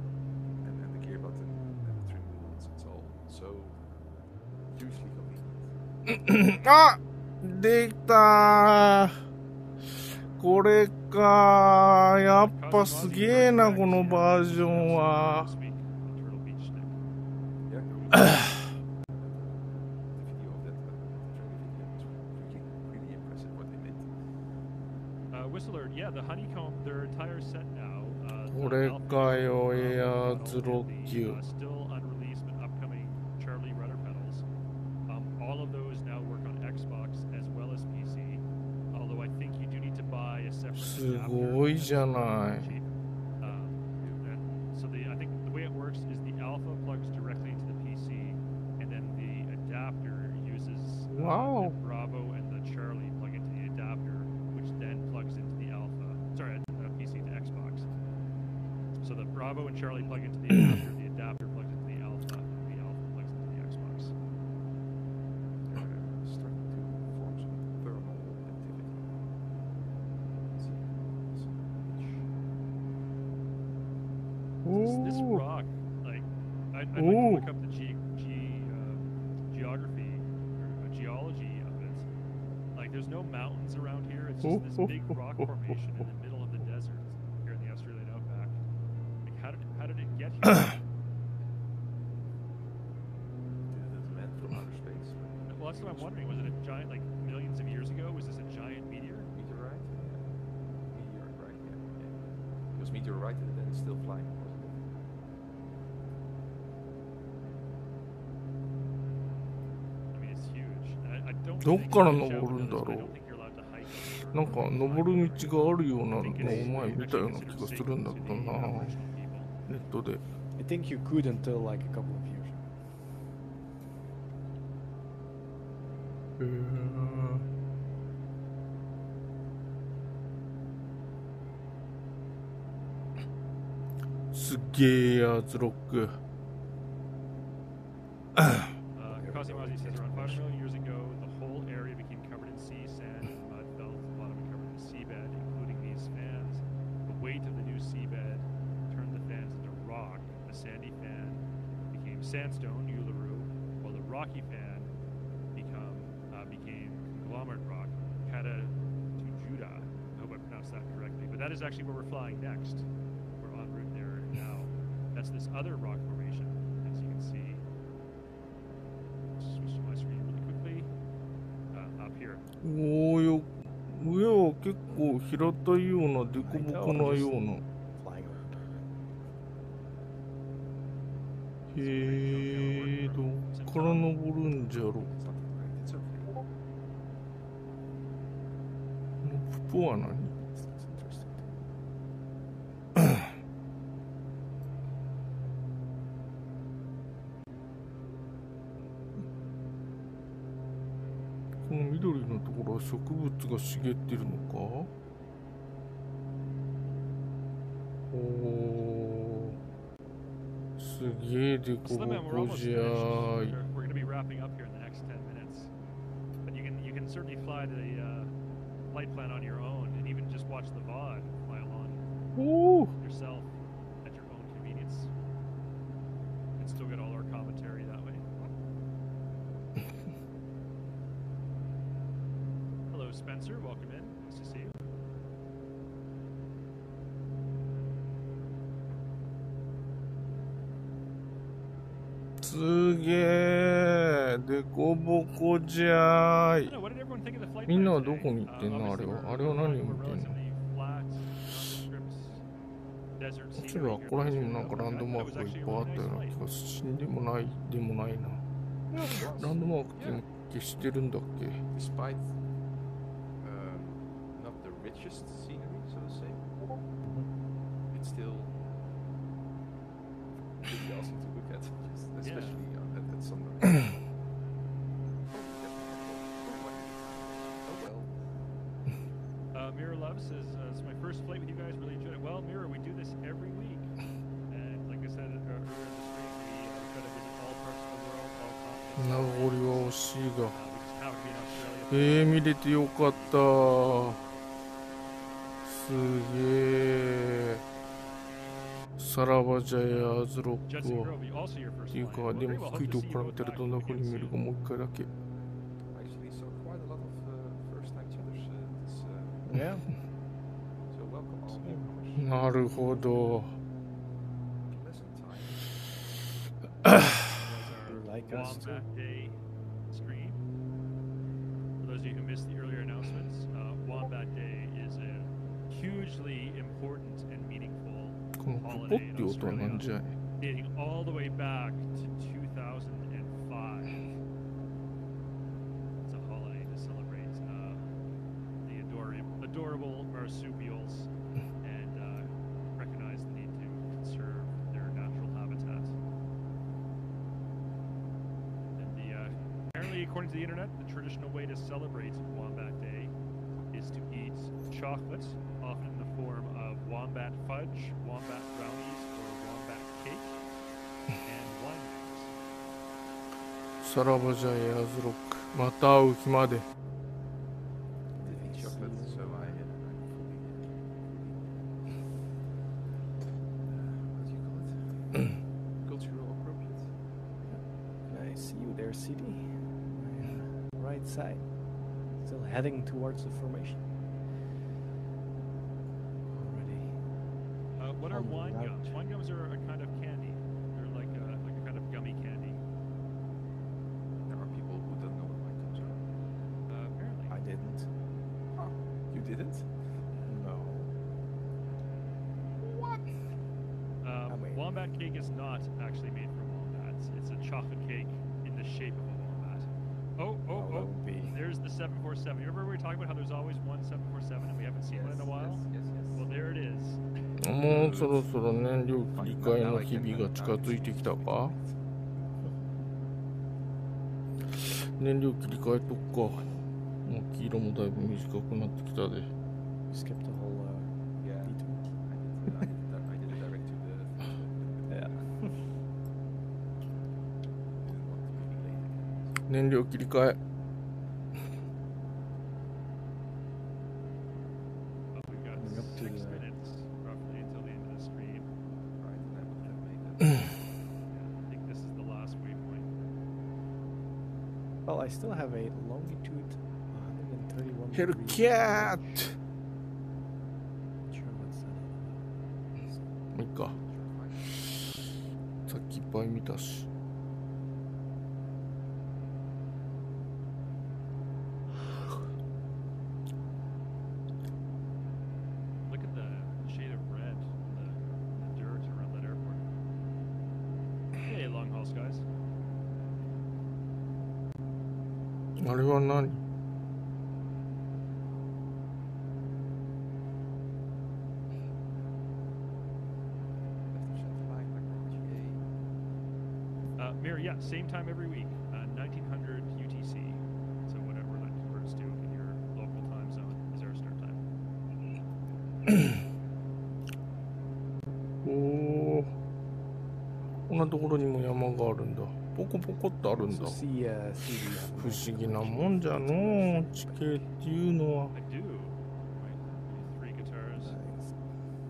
And the gear button and the trim wheels, it's all so hugely convenient. あ、できたー。これかー。やっぱすげえな、このバージョンは。 This week, the Turtle Beach stick. Yeah. The video of that training video was really impressive what they made. Whistler, yeah, the Honeycomb, their entire set now. これかよ、エアーズロッキュ。 Still unreleased but upcoming Charlie rudder pedals. All of those now work on Xbox as well as PC. Although I think you do need to buy a separate すごいじゃない。 So I think the way it works is the Alpha plugs directly into the PC, and then the adapter uses Wow. the Bravo and the Charlie plug into the adapter, which then plugs into the Alpha. Sorry, PC to Xbox. So the Bravo and Charlie plug into the adapter plugs into the Alpha, This Ooh. rock, like, I'd like to Ooh. look up the geography or geology of it. Like, there's no mountains around here. It's just this big rock formation in the middle of the desert here in the Australian outback. Like, how did it get here? The demand from outer space. Well, that's what I'm wondering. Was it a giant, like, millions of years ago? Was this a giant meteor? Meteorite? Yeah. Meteorite, right, yeah. It was meteorite and then it's still flying, wasn't it? I mean, it's huge. I don't どっ think から you can 登 shout るんだ windows, but I ろ don't think you're allowed to hike it. う。なんか登る道があるようなのを前見たような気がするんだけどな、ネットで。 I think you could until like a couple of years. へー。すっげえやつロック。Kasimazi says around 5 million years ago, the whole area became covered in sea, sand, and mud fell to the bottom and covered the seabed, including these fans. The weight of the new seabed turned the fans into rock. The sandy fan became sandstone, Uluru, while the rocky fan became conglomerate rock, Kata to Judah. I hope I pronounced that correctly. But that is actually where we're flying next. We're en route there now. That's this other rock formation, as you can see. Switch to my screen really quickly. Up here. おおよ、上は結構平たいような凸凹なような。 Flying over. へえ、どっから登るんじゃろう。 It's not great, it's okay. ポポは何？ It's interesting. この緑のところは植物が茂っているのか？おお、すげえでこぼ Slimman, we're こ almost じゃ finished. ーい。 We're going to be wrapping up here in the next 10 minutes. But you can certainly fly the flight plan on your own and even just watch the VOD fly along おお、 yourself at your own convenience. And still get all our commentary that way. Hello, Spencer. Welcome in. Nice to see you. すげえでこぼこじゃーい。 What did everyone think of the flight みんなは plan ど today? こに行ってんの？あれ Obviously, は。 we're あれは何を flying 見 over てんの？ relatively flat, nondescript desert こっち scenery らこ here こら in 辺にもなん Australia. かランドマークがいっぱいあったような気がしんでもないでもないな。ランドマークって消してるんだっけ？ Despite not the richest scenery, so to say, it's still pretty awesome to look at, especially at sunrise. Mirror Love says, it's my first flight with you guys, really enjoyed it. Well, Mirror, we do this every week. And like I said earlier in the stream, we try to visit all parts of the world, all continents. 名残は惜しいが。 We just happen to be in Australia. 見れてよかった。すげえ。さらばじゃやズロック Judson は。 Grove, also your first っていう flight. か、 Well, で very も well. 低い Hope と to こ see から you 見たら both どんな back 風に見える again かもう一回だけ。 Actually saw quite a lot of first-time chatters this Yeah. so welcome all newcomers. なるほど。 Pleasant time. You like us too. Wombat Day stream. For those of you who missed the earlier announcements, Wombat Day is a hugely important and meaningful このポポって音はなんじゃい？ dating all the way back to 2005. It's a holiday to celebrate the adorable marsupials and recognize the need to conserve their natural habitat. And apparently, according to the internet, the traditional way to celebrate Wombat Day is to eat chocolate, often in the form of wombat fudge, wombat brownies, or wombat cake, and wine mix. さらばじゃやズロック。また会う日まで。 Did eat chocolate, so I fully what do you call it? Cultural appropriate. I see you there, CD. My right side. Still heading towards the formation. Already. What are On the wine route. gums? Wine gums are a kind of candy. They're like a kind of gummy candy. There are people who don't know what wine comes are. Apparently. I didn't. Oh, you didn't? No. What? mean- Wombat cake is not actually made from wombats. It's a chocolate cake in the shape of a wombat. Well, that would be. There's the 747. You remember we were talking about how there's always one 747 and we haven't seen one in a while? Yes. Well, there it is. もうそろそろ燃料切り替えの日々が近づいてきたか。燃料切り替えとくか。もう黄色もだいぶ短くなってきたで。 You skipped the whole Yeah. detour. I did it direct to the. Yeah. Didn't want to be late. 燃料切り替え。Oh, we've got Coming up to 6 the- minutes roughly until the end of the stream. Right, and I would have made it. Yeah, I think this is the last waypoint. Well, I still have a longitude 131 ヘル degrees. キャーッ Not sure what's that. もういいか。さっきいっぱい見たし。 Look at the shade of red in the dirt around that airport. Hey, long haul skies. あれは何？ Mirror, yeah, same time every week, 1900 UTC. So whatever that converts to in your local time zone is our start time. おお。こんなところにも山があるんだ。ポコポコってあるんだ。 Also see CD. 不思議なもんじゃのう、地形っていうのは。 I do. Right, 3 guitars. Nice.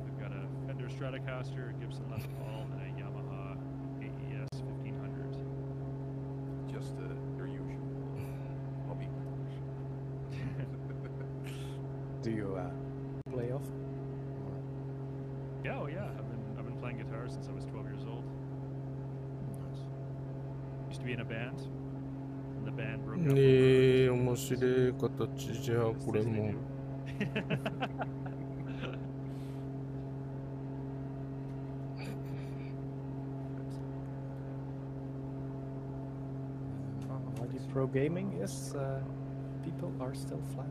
We've got a Fender Stratocaster, Gibson Les Paul, and a Yamaha AES 1500. Just your usual hobby. Do you play off? Yeah, oh yeah, I've been playing guitar since I was 12 years old. Used to be in a band, and the band broke up. ねえ、面白い形じゃ、これも。 RD Pro Gaming, yes, people are still flying.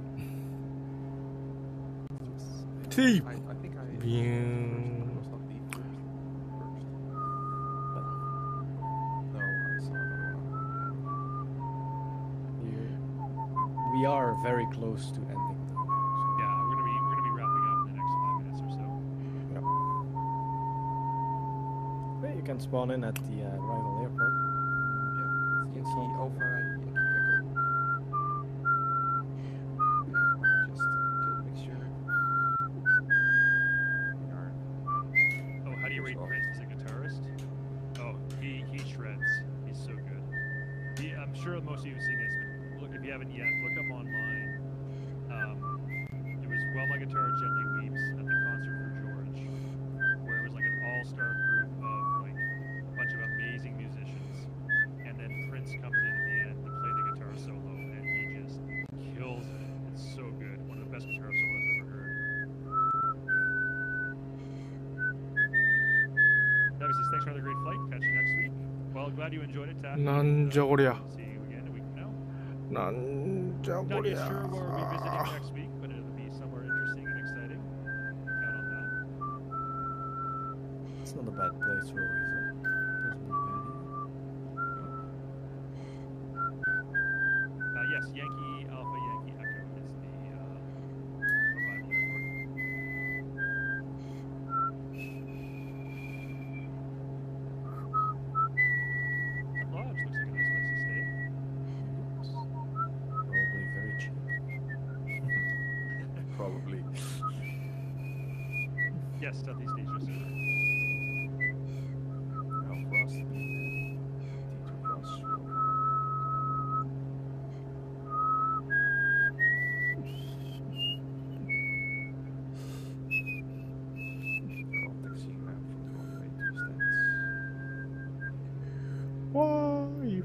テイ I think I. ビューン。 Was not the first. No, I saw another one. We are very close to ending. Yeah, we're gonna be wrapping up in the next 5 minutes or so. Well, you can spawn in at the rival airport. Yeah, Yes, Yankee so- Alpha, Yankee Echo. Just kill the mixture. We are. Oh, how do you rate Prince as a guitarist? Oh, he shreds. He's so good. I'm sure most of you have seen this, but look, if you haven't yet, look up online. It was While My Guitar Gently Weeps at the concert for George, where it was like an all-star group of like a bunch of amazing musicians, and then Prince comes in at the end to play the guitar solo, and he just kills it. It's so good. One of the best guitar solos I've ever heard. Davis says, thanks for another great flight. Catch you next week. Well, glad you enjoyed it, Taffy. なんじゃこりゃ。 See you again a week from now. なんじゃこ Not り yet ゃ。 sure where we'll be visiting next week, but it'll be somewhere interesting and exciting. Count on that. It's not a bad place for a resort. Doesn't look bad Yes, Yankee Alpha Yankee Echo is the arrival airport. That lodge looks like a nice place to stay. Probably very cheap. Probably. Yes, Southeast Asia, sir.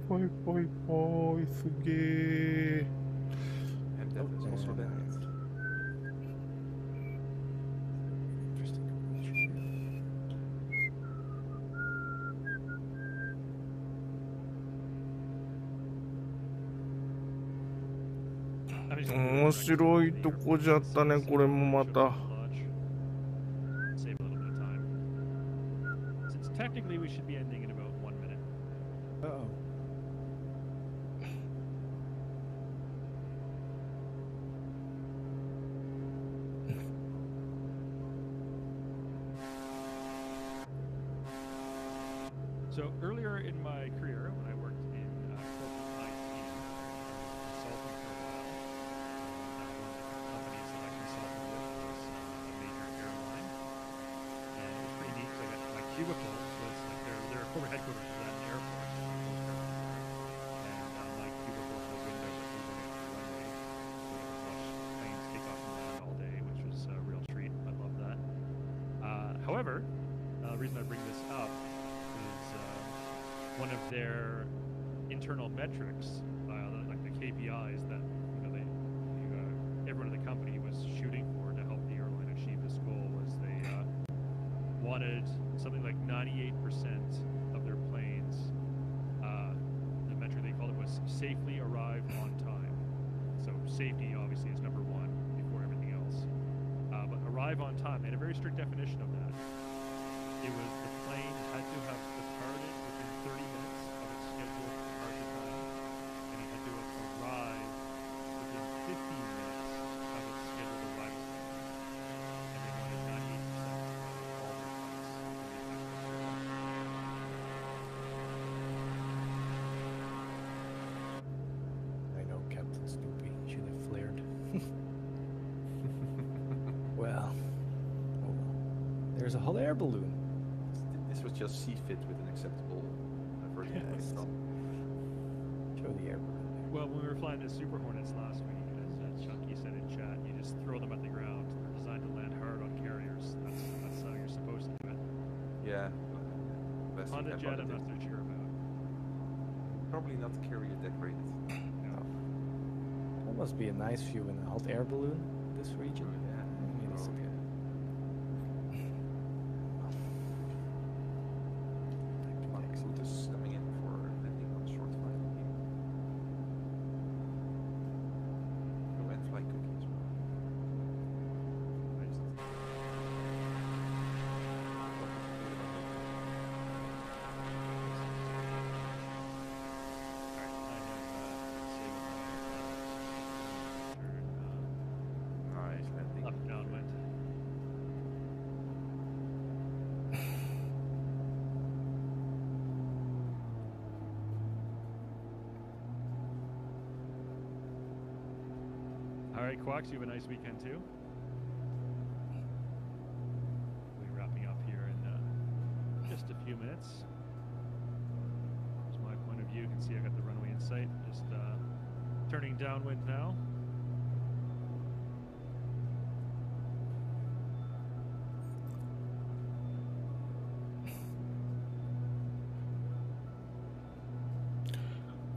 ぽいぽいぽい、すげえ。And that is also been面白いとこじゃったね、これもまた。Technically, we should be ending in about 1 minute. Uh-oh. So earlier in my career, when I worked in corporate IT, consulting for a while, one of the companies that I consulted with was a major airline, and it was pretty neat. So I got my cubicle was like their corporate headquarters was at an airport, and my cubicle was a window that was looking at the runway, so we could watch planes take off and land all day, which was a real treat. I love that. However, the reason I bring this up is one of their internal metrics, like the KPIs that everyone in the company was shooting for to help the airline achieve this goal was they wanted something like 98% of their planes. The metric they called it was safely arrive on time. So safety obviously is number one before everything else. But arrive on time, they had a very strict definition of that. It was the plane had to have departed within 30 minutes of its scheduled departure time, and it had to have arrived within 15 minutes of its scheduled arrival time. And they wanted 98% of all their flights. I know Captain Snoopy should have flared. Well, there's a hot air balloon. This was just C-fit with an acceptable version of Yes. it. Show the air balloon. Well, when we were flying the Super Hornets last week, as Chunky said in chat, you just throw them at the ground. They're designed to land hard on carriers. That's how you're supposed to do it. Yeah. Best you Honda can Jet, I'm about not it. so sure about. Probably not carrier decorated. No. That must be a nice view in a hot air balloon, this region. Yeah. It is. Oh, yeah. Come on, food is coming in for landing on short flight. Oh, and fly cookie as well. Nice. Nice landing. Up downwind. All right, Quacks, you have a nice weekend too. We'll be wrapping up here in just a few minutes. Here's my point of view. You can see I got the runway in sight. Just turning downwind now.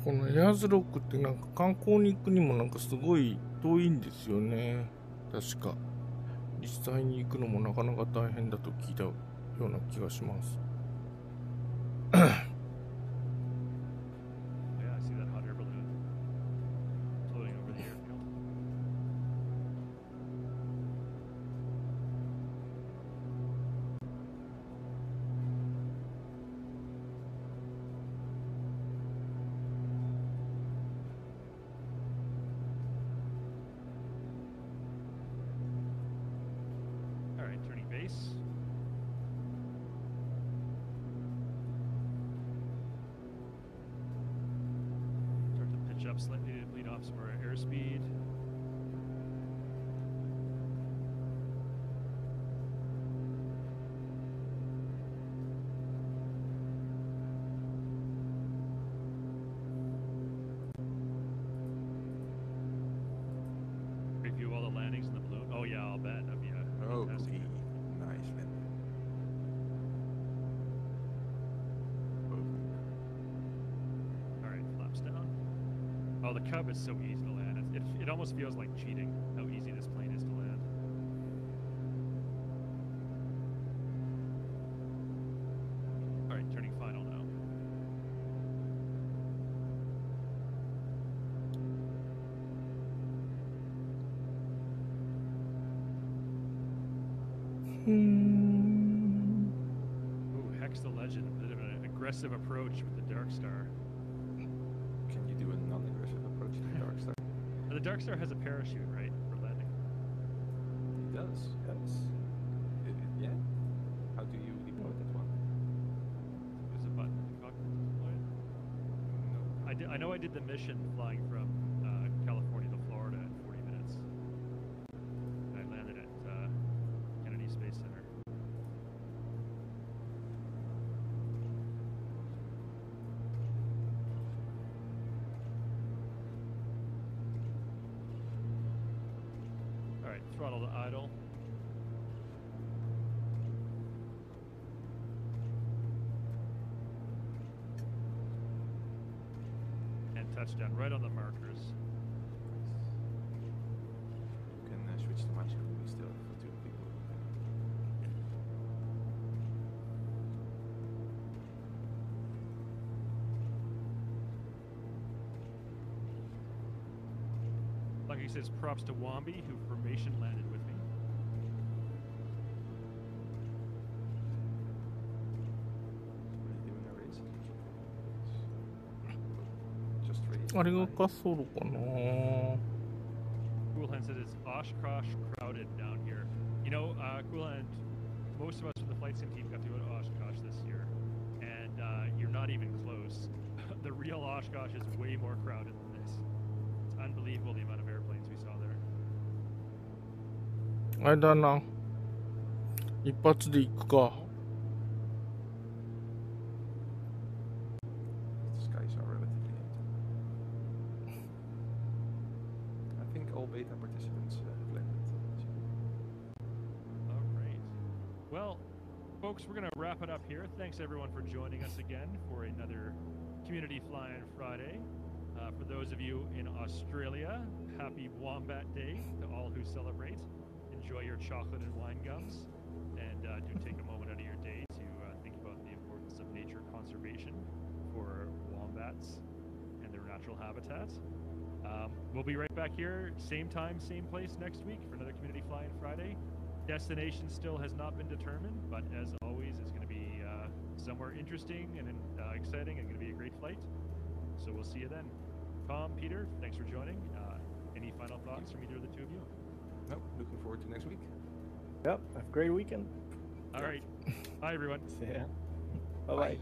このエアーズロックってなんか観光に行くにもなんかすごい遠いんですよね。確か。実際に行くのもなかなか大変だと聞いたような気がします。Yeah, I see that hot air balloon floating over the airfield. All right, turning base. Start to pitch up slightly to bleed off some more airspeed. Review all the landings in the balloon. Oh yeah, I'll bet that'd be a Oh, fantastic. cookie. Nice landing. All right, Oh, the Cub is so easy to land. It almost feels like cheating how easy this plane is to land. All right, turning final now. Ooh, Hex the Legend, a bit of an aggressive approach with the Dark Star. Can you do a non-aggressive approach to the Dark Star? The Dark Star has a parachute, right, for landing? It does. Yes. Yeah. How do you deploy that one? There's a button in the cockpit to deploy it? No. I know I did the mission flying from California to Florida in 40 minutes. And I landed at Kennedy Space Center. All right, throttle to idle. And touchdown right on the markers. You can switch to my screen. We still have 2 people. Like he says, props to Wombi, who formation landed with me. What are you doing a race? Just race. あれが滑走路かな。 Coolhand said it's Oshkosh crowded down here. You know, Coolhand, most of us from the flight sim team got to go to Oshkosh this year, and you're not even close. The real Oshkosh is way more crowded than this. It's unbelievable the amount of airplanes we saw there. あれだな。一発で行くか。The skies are relatively empty. I think all beta participants have landed. All right. Well, folks, we're going to wrap it up here. Thanks, everyone, for joining us again for another Community Flying Friday. For those of you in Australia, happy Wombat Day to all who celebrate. Enjoy your chocolate and wine gums, and do take a moment out of your day to think about the importance of nature conservation for wombats and their natural habitat. We'll be right back here, same time, same place next week for another Community Flying Friday. Destination still has not been determined, but as always, it's going to be somewhere interesting and exciting and going to be a great flight. So we'll see you then. Tom, Peter, thanks for joining. Any final thoughts from either of the two of you? No, looking forward to next week. Yep, have a great weekend. All right. Bye, everyone. See ya. Bye-bye.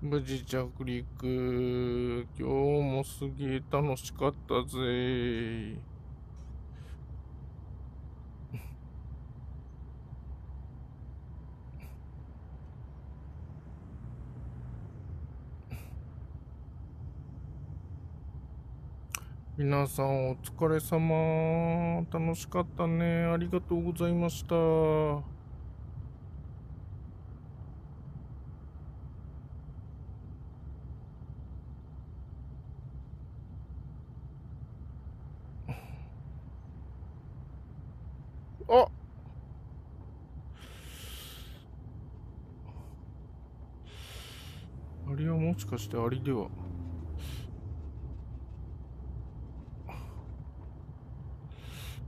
無事着陸。今日もすげえ楽しかったぜ。皆さんお疲れ様。楽しかったね。ありがとうございました。あ、あれはもしかしてアリでは。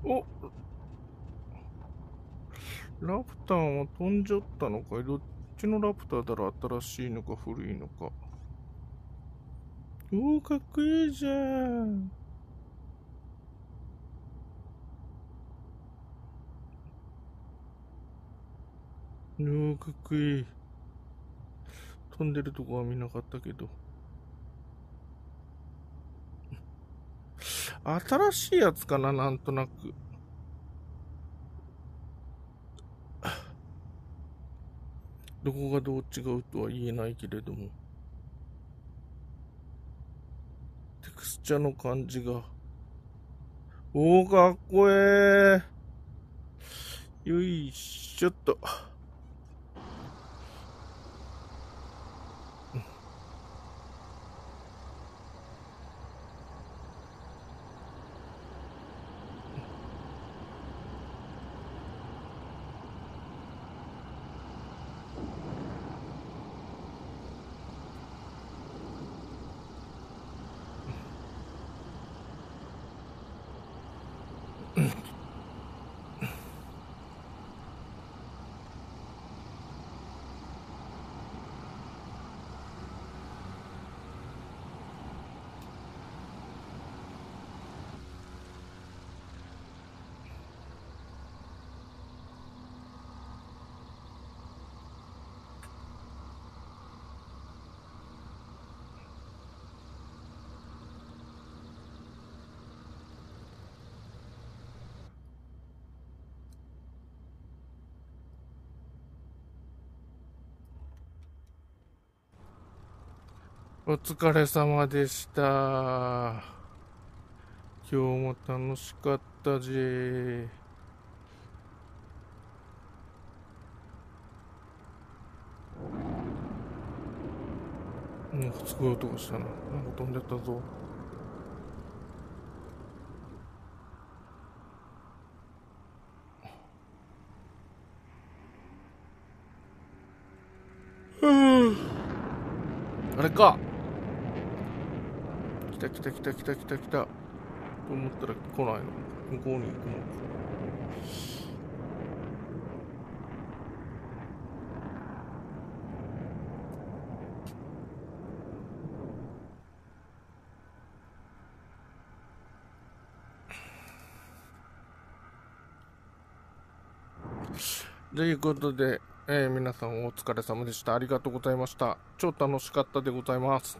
お、ラプターは飛んじゃったのかい？どっちのラプターだろう？新しいのか古いのか。おー、かっこいいじゃん。おー、かっこいい。飛んでるとこは見なかったけど。新しいやつかな、なんとなく。どこがどう違うとは言えないけれども。テクスチャの感じが。おー、かっこええ。よいしょっと。お疲れ様でした。今日も楽しかったぜ。すごい音がしたな。なんか飛んでったぞ。あれか。来た来た来た来た来た来た。と思ったら来ないの。向こうに行くのか。ということで、皆さんお疲れ様でした。ありがとうございました。超楽しかったでございます。